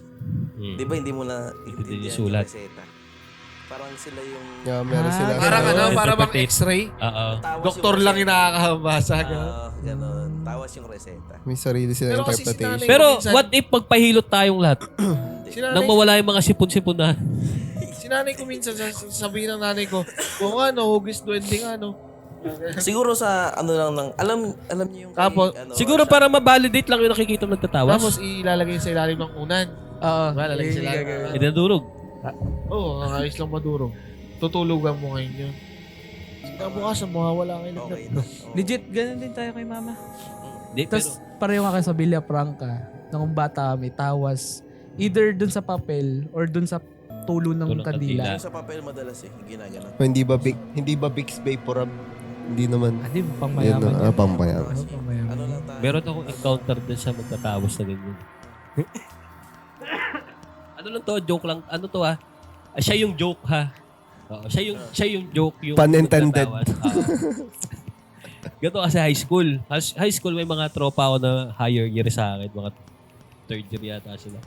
Di ba hindi mo na Hindi sulat. reseta? Parang sila yung... Meron sila. Para bang x-ray? Doktor lang yung nakakabasa. Ganon. Tawas yung reseta. May sarili silang Pero kasi interpretation. Pero what if magpahilot tayong lahat? Nang mawala yung mga sipon-sipon na. Si nanay ko minsan, sabihin ng nanay ko, kung hugis duwende nga, Siguro sa lang ng... Alam niyo yung... Tapos, Siguro para ma-validate lang yung nakikita mo nagtatawas. Tapos ilalagay sa ilalim ng unan. Oo. Lalagay sa ilalim. Idadurog. Oo, ayos lang madurog. Tutulugan mo ngayon yun. Bukas mawawala kayo lagnat. Okay na. Legit, ganun din tayo kay mama. Di, Tapos pareho nga kayo sa Villa Franca. Nung bata kami, tawas. Either dun sa papel or dun sa tulo ng Tulong kandila. kandila. Yung sa papel madalas ginagano. Hindi ba Vicks Vaporub? Hindi naman. Di ba pangmayaman Yun, yan? pangmayaman. Pangmayaman. Ano lang tayo? Meron akong encounter din sa magtatapos na ganyan. Ano lang to? Joke lang. Ano to siya yung joke ha. Oo, siya yung joke. Yung Pun intended. Ganito kasi high school. High school may mga tropa ako na higher year sa akin. Mga third year yata sila.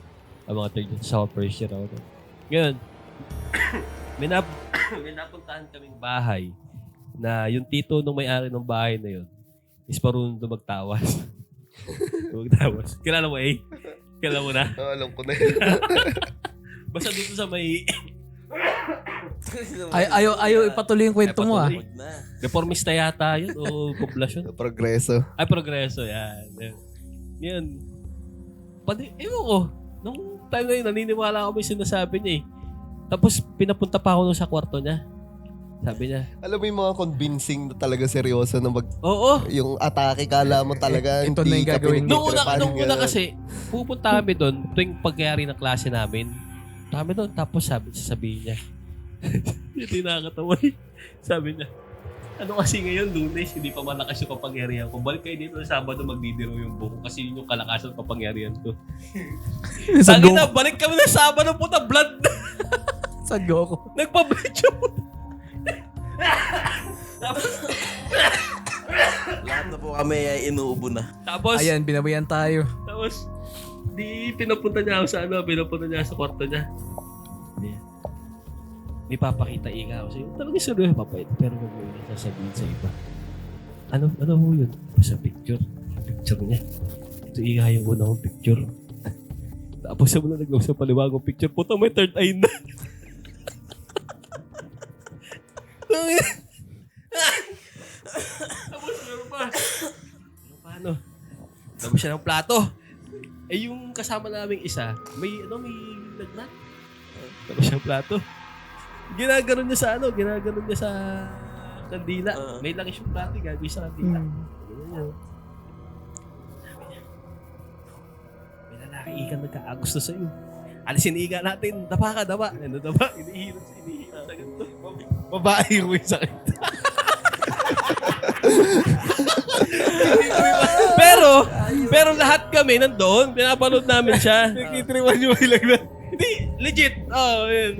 Mga third year sa first year ako. Ngayon, may napuntahan kaming bahay na yung tito nung may-ari ng bahay na yun is parunong magtawas. Magtawas. Kilala mo Kilala mo na? Alam ko na yun. Basta dito sa may... Ayaw ipatuloy yung kwento mo Wag na. Reformista yata yun o poblasyon? Progreso. Progreso. Yan. Ewan ko. Nung time na yun, naniniwala ako may sinasabi niya Tapos pinapunta pa ako sa kwarto niya. Sabi niya. Alam mo yung mga convincing na talaga seryoso na Oo. yung atake, kala mo talaga Ito na yung gagawin. Nung una kasi, pupunta kami doon tuwing pagyari ng klase namin. Kami doon, tapos sasabihin niya. Hindi nakakatawa Sabi niya, ano kasi ngayon, Lunes, hindi pa malakas yung kapangyarihan ko. Balik kayo dito sa Sabado, magdidiro yung buko kasi yun yung kalakasan ng kapangyarihan ko. Sabi na, balik kami na Sabado, puta, blood na. Sa Goku. Nagpa-bleach yung puta. Lahat na po kami ay inuubo na. Tapos, Ayan, binabayan tayo. Tapos, pinapunta niya ako sa pinapunta niya sa kwarto niya. May papakita ika ako sa'yo. Talagang seryoso papakita. Pero huwag mo yung sasabihin sa iba. Ano ho yun? Sa picture. Picture niya. Ito ika yung una kong picture. Tapos sa muna nag-usap palibagong picture. Puta, may third eye na. Tapos meron pa. Paano? Tapos siya ng plato. Yung kasama naming isa, may lagnat. Tapos siya ng plato. Ginaganon niya sa kandila. May langis yung plato, gagawin sa kandila. Ganyan. Sabi niya, may lalaki ikan nagkaagusto sa'yo. Alisin iga natin, dapa ka, dapa. Dapa, hinihilot sa ganito. Babae ko yung sakit. pero lahat kami nandoon, pinapanood namin siya. Nakitriwan yung ilang na. Hindi, legit. Yan.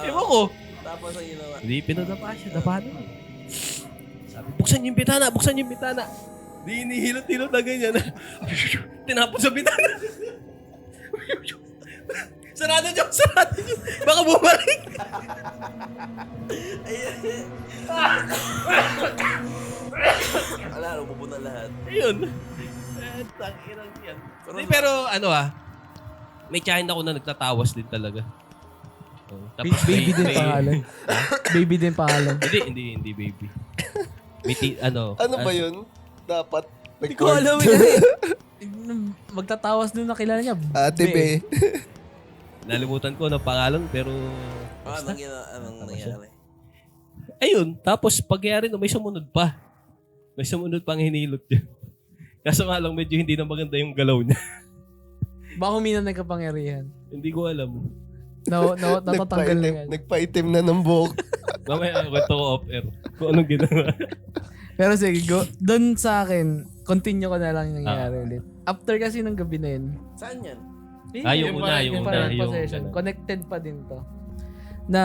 Ewan ko. Tapos ang ginawa. Hindi, pinadapa siya. Dapa na. Sabi, buksan yung bitana. Hindi, hinihilot-hilot na ganyan. Tinapon sa bitana. Sarado niyo. Baka bumalik. Ala, umubo na lahat. Ayun. Tangirang yan. Pero may kain ako na nagtatawas din talaga. Tapos Baby din pangalan. Baby din pangalan. Hindi baby. Ano ba yun? Dapat Hindi ko alam yun Magtatawas doon nakilala niya. Ate Be. Nalimutan ko ng pangalan pero Anong nangyari? ayun, tapos pagyari may sumunod pa. May sumunod pang hinilot niya. Kaso nga lang medyo hindi na maganda yung galaw niya. Baka humina ng kapangyarihan. Hindi ko alam. Natatanggal na yan. Nagpaitim na ng buhok. Mamaya kwento ko off-air kung anong ginawa. Pero sige, doon sa akin, continue ko na lang yung nangyayari ulit. After kasi ng gabi na yun. Saan yan? Yung una. Connected pa din to. Na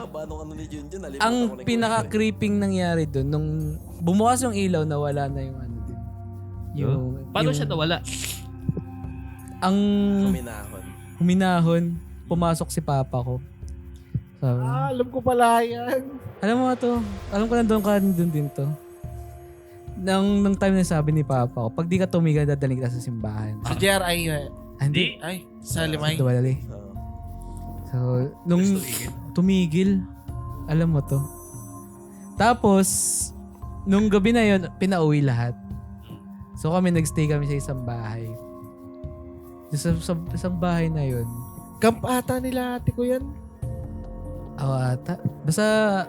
Paano ni Junjun? ang pinaka-creeping nangyari doon nung bumukas yung ilaw, nawala na yung din. Paano siya nawala? Ang huminahon, pumasok si papa ko. Sabi, alam ko pala yan. alam mo to, alam ko nandun din to. Nung time na sabi ni papa ko, pag di ka tumigil, dadaling kita sa simbahan. Sa JRI. Hindi. Ay, sa Limay. Duwalali. So, nung tumigil, alam mo to. Tapos, nung gabi na yun, pinauwi lahat. So kami, nagstay kami sa isang bahay. Sa isang bahay na yun. Camp ata nila ate ko yan. Ata. Basta,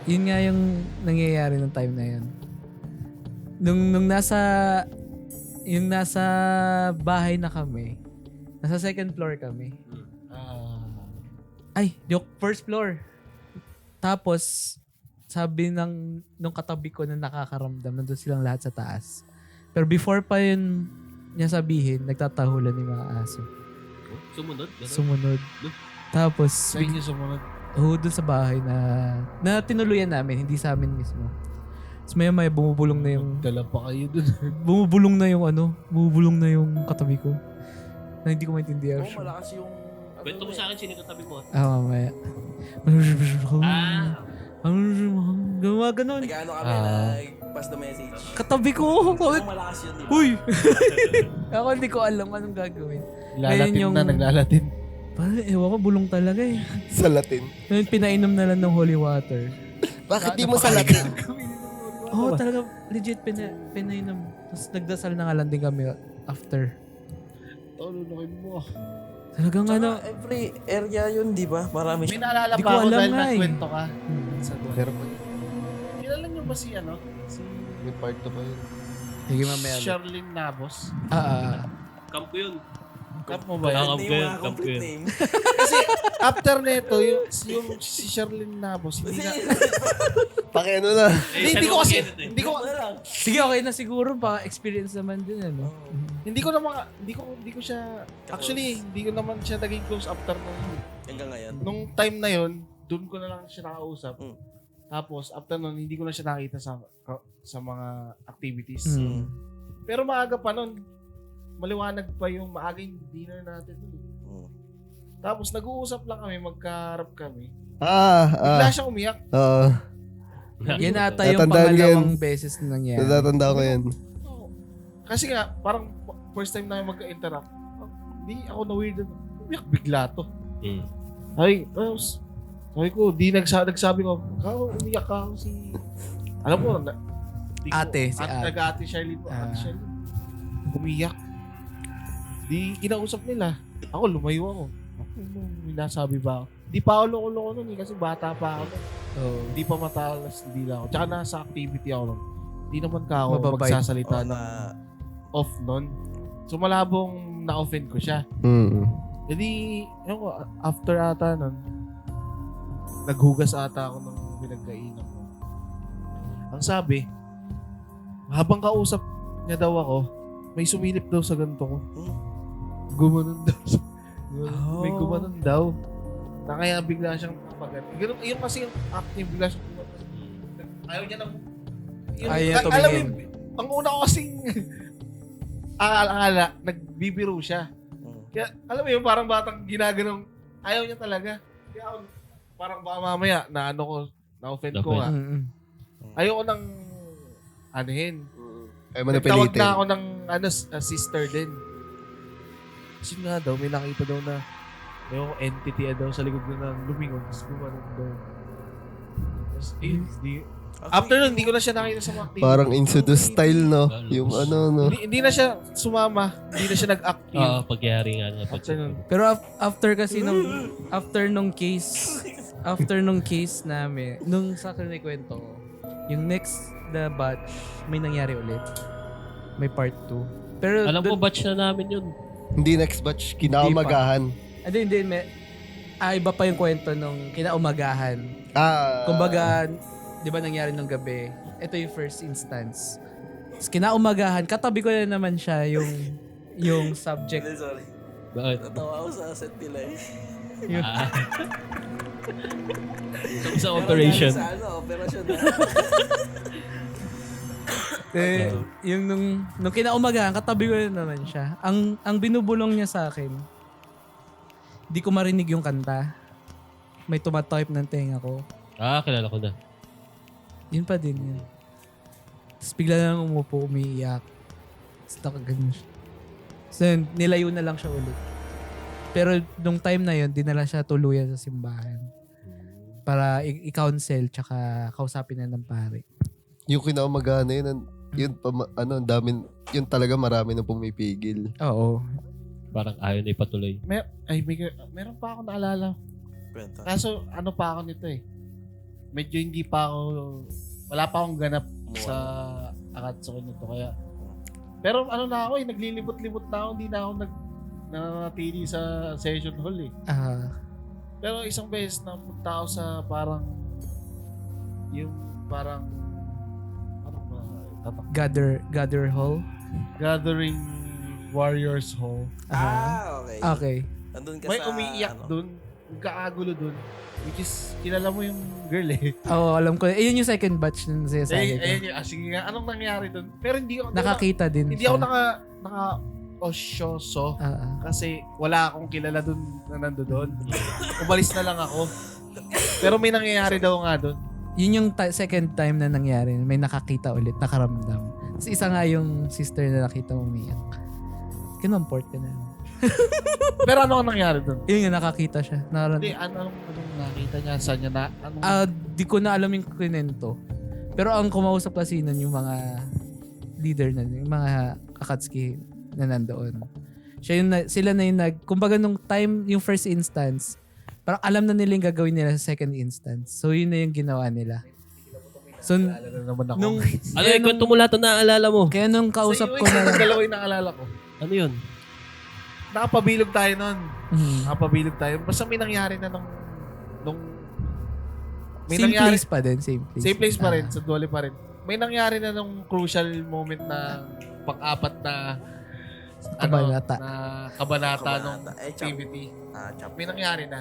yun nga yung nangyayari ng time na yun. Nung nasa bahay na kami, nasa second floor kami. Ay, joke, first floor. Tapos, sabi nung katabi ko na nakakaramdam, nandun silang lahat sa taas. Pero before pa yun niya sabihin, nagtatahulan yung mga aso. Sumunod? Ganun? Sumunod. Tapos, Sa inyo sumunod. dun sa bahay na tinuluyan namin, hindi sa amin mismo. Tapos maya bumubulong na yung Dala pa kayo dun. bumubulong na yung katabi ko. Na hindi ko maintindihan. Malakas yung... Kwento mo sa akin, sino katabi mo? Mamaya. Gawa ganon. Nag-ano kami, nag-pass the message. Katabi ko. Malakas yun, di ba? Uy! Ako hindi ko alam anong gagawin. Lalatin yung- na, naglalatin. Parang ewan ko, bulong talaga eh. Sa Latin. Ngayon, pinainom na lang ng holy water. Bakit di mo sa Latin? Oo, talaga legit pinainom. Tapos nagdasal na nga lang din kami after. Lunukin mo. Talagang ano. Tsaka every area yun, di ba? Marami May siya. naalala Di pa ko ako alam dahil nga eh. nagkwento ka. Sa Pero kilala niyo ba si ano? Si may part 2 pa yun. Sige mamaya. Charlene Nabos. Kampo yun. Kap mo ba yan? Name, Name, kampo complete yun. name. Kasi after nito, yung si Charlene Nabos, hindi na... Pakiano na. Hindi ko kasi... Hindi ko... Sige, okay na siguro. Baka experience naman din, ano? Hindi ko naman... Hindi ko siya... Actually, hindi ko naman siya naging close after Hanggang ngayon. nung time na yon. Doon ko na lang siya nakausap. Mm. Tapos, after nun, hindi ko na siya nakita sa mga activities. Mm. Pero maaga pa nun, maliwanag pa yung maaging dinner natin nun. Tapos, nag-uusap lang kami, magkaharap kami. Bigla siyang umiyak. Oo. Yan ata yung Natandaan ko pangalawang beses na nangyari. Natatanda ko yan. Oo. Kasi nga, parang first time namin magka-interact. Di ako na-weird. Umiyak bigla to. Sabi ko, nagsabi ko, umiyak ka ako si... Alam mo, Ate, si Ate. Nag-ate Charlene po. Ate Charlene. Umiyak. Di kinausap nila. Ako, lumayo ako. May nasabi ba ako? Di pa ako loko-loko nun kasi bata pa ako. Di pa matalas, hindi lang ako. Tsaka nasa activity ako nun. Di naman ka ako Mababait. magsasalita na off nun. So malabong na-offend ko siya. Jadi, after ata nun, naghugas ata ako ng pinagkainan ko. Ang sabi, habang kausap niya daw ako, may sumilip daw sa ganito ko. Gumanon daw. May gumanon daw. Na kaya bigla siyang napagat. Ganun, yun kasi yung act niya, bigla siyang gumanon. Ayaw niya nang... Ayaw niya tumingin. Alam mo, ang una ko kasing akala, nagbibiro siya. Kaya, alam mo yun, parang batang ginaganong, ayaw niya talaga. Kaya ako, parang baka mamaya, na ano ko, na-offend ko nga. Ayoko nang anuhin. Ay mo Nagtawag napilitin. na ako ng sister din. Kasi nga daw, may nakita daw na yung entity daw sa likod na lumingon. Tapos gumanon daw. Tapos, after nun, hindi ko na siya nakita sa mga activity. Parang Insidious style, no? Yung ano, no? Hindi na siya sumama. Hindi na siya nag-active. Oo, pagyari nga nga. After nun. Pero after kasi after nung case namin, nung sa akin kwento ko, yung next the batch, may nangyari ulit. May part 2. Pero Alam mo, batch na namin yun. Hindi next batch, kinaumagahan. Hindi. Iba pa yung kwento nung kinaumagahan. Kumbaga, di ba nangyari nung gabi? Ito yung first instance. Tapos kinaumagahan, katabi ko na naman siya yung subject. Sorry. Bakit? Natawa ako sa set nila eh. Sa operation. Sa operasyon na. Yung nung kinaumagahan, katabi ko na naman siya. Ang binubulong niya sa akin, di ko marinig yung kanta. May tumatype ng tenga ko. Kilala ko na. Yun pa din yun. Tapos bigla na lang umupo, umiiyak. Tapos nakaganon siya. So yun, nilayo na lang siya ulit. Pero nung time na yun, dinala siya tuluyan sa simbahan. Para i-counsel tsaka kausapin na ng pare. Yung kinaumagahan na yun, ang dami, yun talaga marami na pumipigil. Oo. Parang ayaw na ipatuloy. Meron pa ako naalala. Kwenta. Kaso, ano pa ako nito eh. Medyo hindi pa ako, wala pa akong ganap sa Akatsuki nito. Kaya, pero ano na ako eh, naglilibot-libot na ako, hindi na ako nananatili sa session hall eh. Pero isang beses napunta ako sa parang Yung parang ano ba? Gather Hall. Gathering Warriors Hall. Okay. Okay. Andun ka May sa, umiiyak ano, dun. Kaagulo dun. Which is, kilala mo yung girl eh. Oo, alam ko. Ayun yung second batch ng sinasabi ko. Sige nga, anong nangyari dun? Pero hindi ako, Nakakita din hindi ako siya. osyoso. Ah. Kasi wala akong kilala dun na nandoon. Umalis na lang ako. Pero may nangyayari daw nga dun. Yun yung second time na nangyari. May nakakita ulit, nakaramdam. Tapos isa nga yung sister na nakita mo umiyak. Kinomport ka na. Pero ano ang nangyari dun? Yun nga, nakakita siya. Hindi, anong nakita niya? Saan niya na? Di ko na alam yung kinento. Pero ang kumausap kasi nun yung mga leader na, yung mga Akatsuki na nandoon. Sila na yung kumbaga nung time, yung first instance, parang alam na nila yung gagawin nila sa second instance. So yun na yung ginawa nila. So, nung, Ano yung kwento mo lahat na naalala mo? kaya nung kausap ko na, dalawa yung naalala ko. Ano yun? Nakapabilog tayo nun. Mhm. Nakapabilog tayo. Basta may nangyari na nung may same nangyari, place pa din, same place. same place pa rin, Ah. sa Duali pa rin. May nangyari na nung crucial moment na pang-apat na Kabanata. na kabanata nung Kabanata. Chap. activity. Chap. May nangyari na.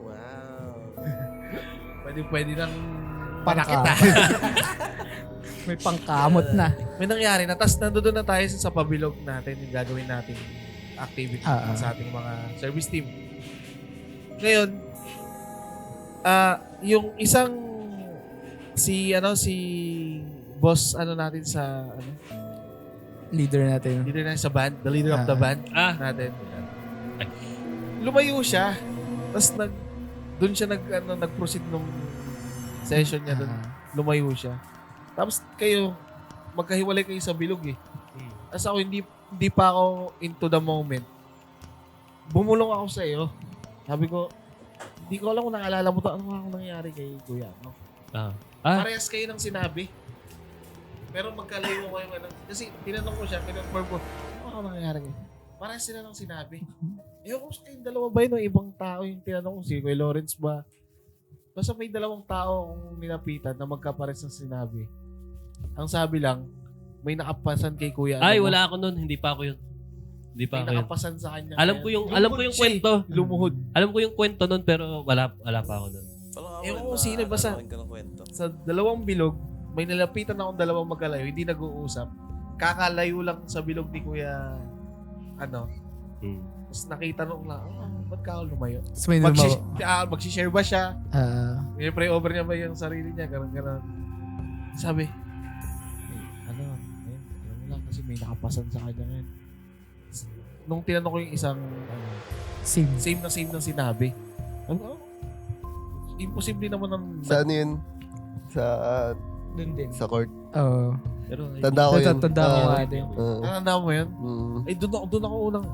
Wow. Pwede nang Panakit. panakita. May pangkamot na. May nangyari na. Tapos nandoon na tayo sa pabilog natin yung gagawin nating activity sa ating mga service team. Ngayon, yung isang si boss natin sa Leader natin. leader na sa band, the leader of the band natin. Lumayo siya. Tapos doon siya nag-proceed nung session niya doon. Lumayo siya. Tapos magkahiwalay kayo sa bilog eh. Tapos ako hindi pa ako into the moment. Bumulong ako sa iyo. Sabi ko, hindi ko alam kung naalala mo to. Ano nga nangyari kay Kuya? No? Parehas kayo ng sinabi. Pero magkalayo kayo. Kasi tinanong ko siya, kinonfirm ko, ano nga nangyari kayo? Parehas sila ng sinabi. Ewan ko sa kayong dalawa ba yun o ibang tao yung tinanong ko, si Kuya Lawrence ba? Basta may dalawang tao kung nilapitan na magkapares ng sinabi. Ang sabi lang, may nakapasan kay Kuya. Ay, wala ako nun. Hindi pa ako yun. Hindi pa May ako yun. nakapasan sa kanya. Alam ko yung kwento. Lumuhod. Alam ko yung kwento nun pero wala pa ako nun. Ewan ko sino, basta sa dalawang bilog, may nalapitan akong dalawang magkalayo, hindi nag-uusap. Kakalayo lang sa bilog ni Kuya, Tapos nakita nung lang, ba't ka ako lumayo? Tapos may lumayo. Magsishare ba siya? May pray over niya ba yung sarili niya? Ganun. Sabi, alam mo lang kasi may nakapasan sa kanya ngayon. Nung tinanong ko yung isang, same na sinabi. Imposible naman ng... Saan yun? Doon din. Sa court. Oo. Pero Tanda ko yun. Tanda ko nga din. Tanda mo yun? Mm. Ay, doon ako unang...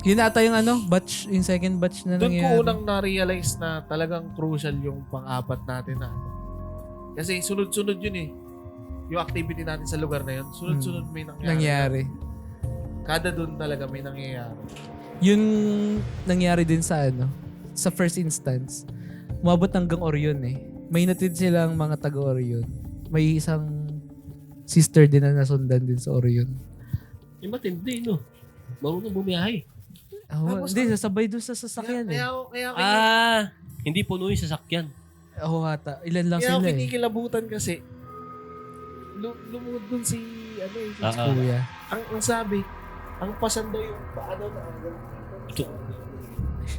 Yun ata yung batch, yung second batch na Doon ko nangyari. unang na-realize na talagang crucial yung pang-apat natin na Kasi sunod-sunod yun eh. Yung activity natin sa lugar na yun, sunod-sunod may nangyari. Kada doon talaga may nangyayari. Yung nangyari din sa sa first instance, umabot hanggang Orion eh. May natid silang mga taga-Orion. May isang sister din na nasundan din sa Orion. matindi, no? Marunong bumiyahe. Hindi, sasabay doon sa sasakyan eh. Kaya Hindi puno yung sasakyan. Hata. Ilan lang kaya sila eh. kinikilabutan kasi lumugod dun si si Kuya. ang sabi, ang pasan daw yung paano na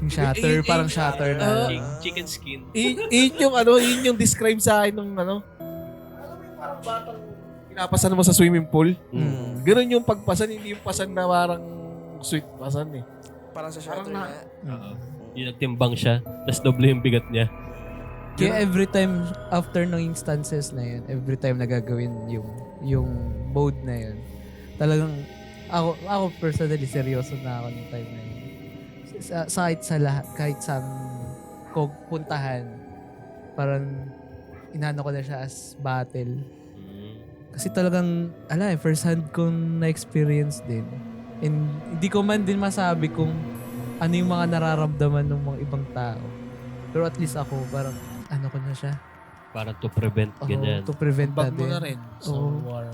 Yung shatter, parang shatter na. Chicken skin. yun yung describe sa akin ng alam mo yung parang batang pinapasan mo sa swimming pool. Ganun yung pagpasan, hindi yung pasan na parang sweet pasan eh. Parang sa shutter Parang na. Yung nagtimbang siya, tapos doble yung bigat niya. Kaya every time after ng instances na yun, every time nagagawin yung mode na yun, talagang ako personally seryoso na ako ng time na yun. Kahit sa puntahan, parang inano ko na siya as battle. Kasi talagang, first hand kong na-experience din. And hindi ko man din masabi kung ano yung mga nararamdaman ng mga ibang tao. Pero at least ako, parang ano ko na siya. Para to prevent ganyan. To prevent Bag na mo din. na rin sa war.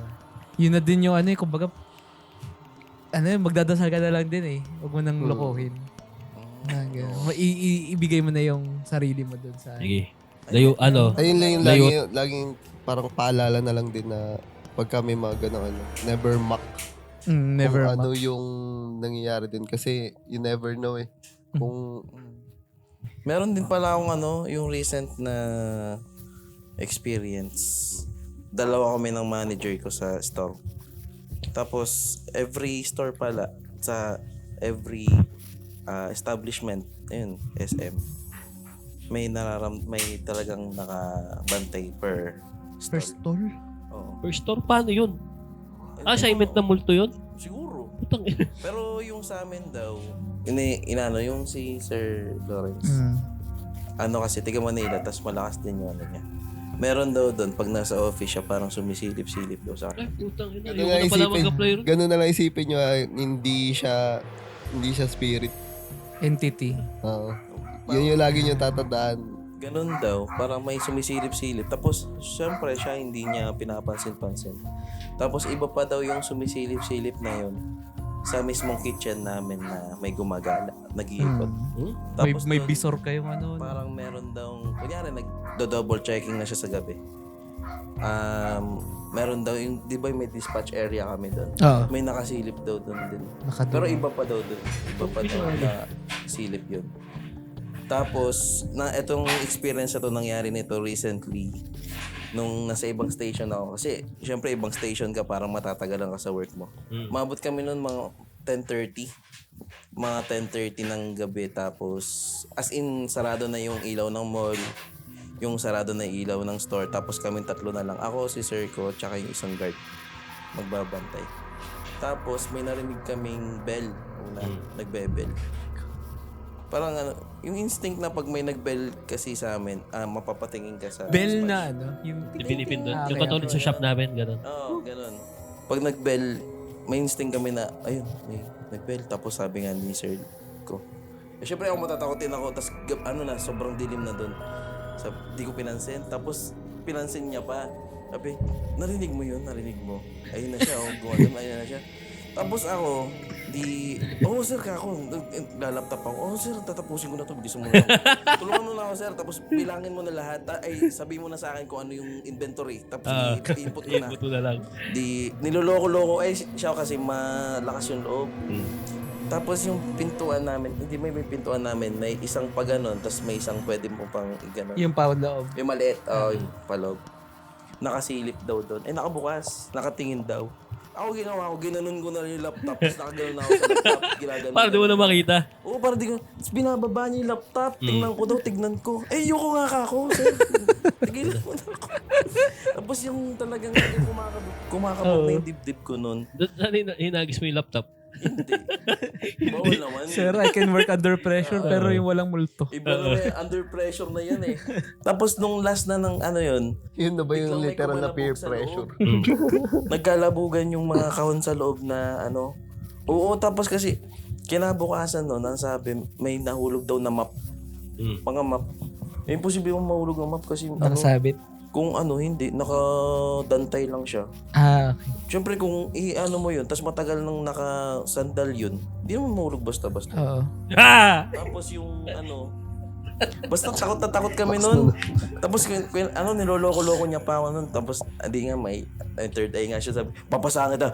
Yun na din yung kumbaga, magdadasal ka na lang din eh. Huwag mo nang lokohin. Ibigay mo na yung sarili mo dun sa... Sige. Ayun lang yung laging parang paalala na lang din na pagka may mga gano'n, never mock. Never kung mock. ano yung nangyayari din. Kasi you never know eh. Kung... Meron din pala akong yung recent na experience. Dalawa kami ng manager ko sa store. Tapos, every store pala, sa every establishment, ayun, SM, may talagang nakabantay per store. First stall? Oo. Per store, paano yun? Assignment na multo yun? Siguro. Putang ina. Pero yung sa amin daw, yung si Sir Lawrence, kasi tiga Manila, tas malakas din yung niya. Meron daw doon, pag nasa office siya, parang sumisilip-silip daw sa akin. Ay, putang ina. Yung na pala mag-apply rin. Ganun na lang isipin nyo, hindi siya spirit. Entity. Oo. Yun yung lagi nyo tatandaan. Ganun daw, parang may sumisilip-silip. Tapos, syempre, siya hindi niya pinapansin-pansin. Tapos, iba pa daw yung sumisilip-silip na yun sa mismong kitchen namin na may gumagala, nag-iikot. Tapos may dun, visor kayong parang meron daw, kunyari, nagdo-double checking na siya sa gabi. Meron daw yung, di ba may dispatch area kami doon? May nakasilip daw doon din. Pero iba pa daw doon. Iba pa daw na silip yun. Tapos, etong experience na to nangyari nito recently nung nasa ibang station ako. Kasi, syempre, ibang station ka, parang matatagalan ka sa work mo. Mabot kami noon mga 10:30. Mga 10:30 ng gabi. Tapos, as in, sarado na yung ilaw ng mall. Yung sarado na ilaw ng store. Tapos, kami tatlo na lang. Ako, si sir ko, tsaka yung isang guard. Magbabantay. Tapos, may narinig kaming bell. Nagbe-bell. Parang yung instinct na pag may nag-bell kasi sa amin, mapapatingin ka sa bell dispatch. na yung Pinipindot. Yung katulad sa shop namin, gano'n. Oo, ganun. Pag nag-bell, may instinct kami na, ayun, may nag-bell. Tapos sabi nga ni sir ko. Siyempre ako matatakotin ako, tapos sobrang dilim na doon. Di ko pinansin. Tapos pinansin niya pa. Sabi, narinig mo yun? Narinig mo? Ayun na siya, gumagano, ayun na siya. Tapos ako, sir ka ako, lalaptop ako. Sir, tatapusin ko na to, bilisan mo na ako. Tulungan mo na ako, sir, tapos bilangin mo na lahat. Sabihin mo na sa akin kung ano yung inventory. Tapos i-input ko na. Input na lang. Niloloko-loko, siya kasi malakas yung loob. Tapos yung pintuan namin, hindi may pintuan namin, may isang pa ganon, tapos may isang pwede mo pang ganon. yung pa-loob. Yung maliit, yung paloob. Nakasilip daw doon. Nakabukas, nakatingin daw. Ako ginawa ko, ginanon ko na yung laptop, tapos nakaganon ako sa laptop, ginaganon. Para di mo na makita. Oo, para di ko, tapos binababa niya yung laptop, tingnan ko daw, tignan ko. Yoko nga ka ako, sir. Tigilan mo na ako. Tapos yung talagang kumakabog na yung dibdib ko nun. Saan hinagis mo yung laptop? Hindi. Bawal naman. Sir, I can work under pressure pero yung walang multo. Iba na under pressure na yan eh. Tapos nung last na ng yun. Yun na ba yung biglang may literal na peer kumalabog sa pressure? Nagkalabugan yung mga kahon sa loob na Oo, tapos kasi kinabukasan ang sabi, may nahulog daw na map. Mga map. Imposible mong mahulog ng map kasi Nakasabit. kung hindi, nakadantay lang siya. Okay. Siyempre kung mo yun, tapos matagal nang nakasandal yun, hindi naman mahulog basta-basta. Oo. Tapos yung basta takot na takot kami nun. Tapos niloloko-loko niya pa ako nun. Tapos hindi nga may third eye nga siya, sabi, papasahan kita.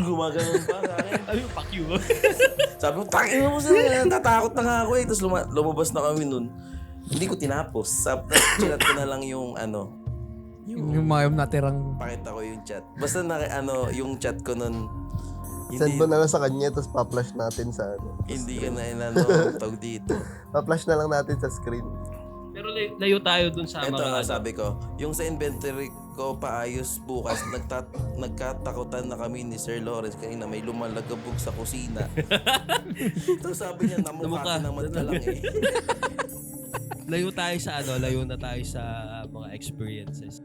Gumaganon pa sa akin. Ay, fuck you. Sabi ko, takin mo sir, tatakot na nga ako eh. Tapos lumabas na kami nun. Hindi ko tinapos. Chinat ko na lang yung Yung mga natirang... pakita ko yung chat. Basta yung chat ko nun, Send mo na lang sa kanya, tapos pa-flash natin sa hindi ka na tawag dito. Pa-flash na lang natin sa screen. Pero layo tayo dun sa Ito nga mga... sabi ko, yung sa inventory ko paayos bukas, nagkatakutan na kami ni Sir Lawrence kanina may lumalagabog sa kusina. Ito sabi niya, namukha naman ka lang eh. Layo tayo sa layo na tayo sa mga experiences.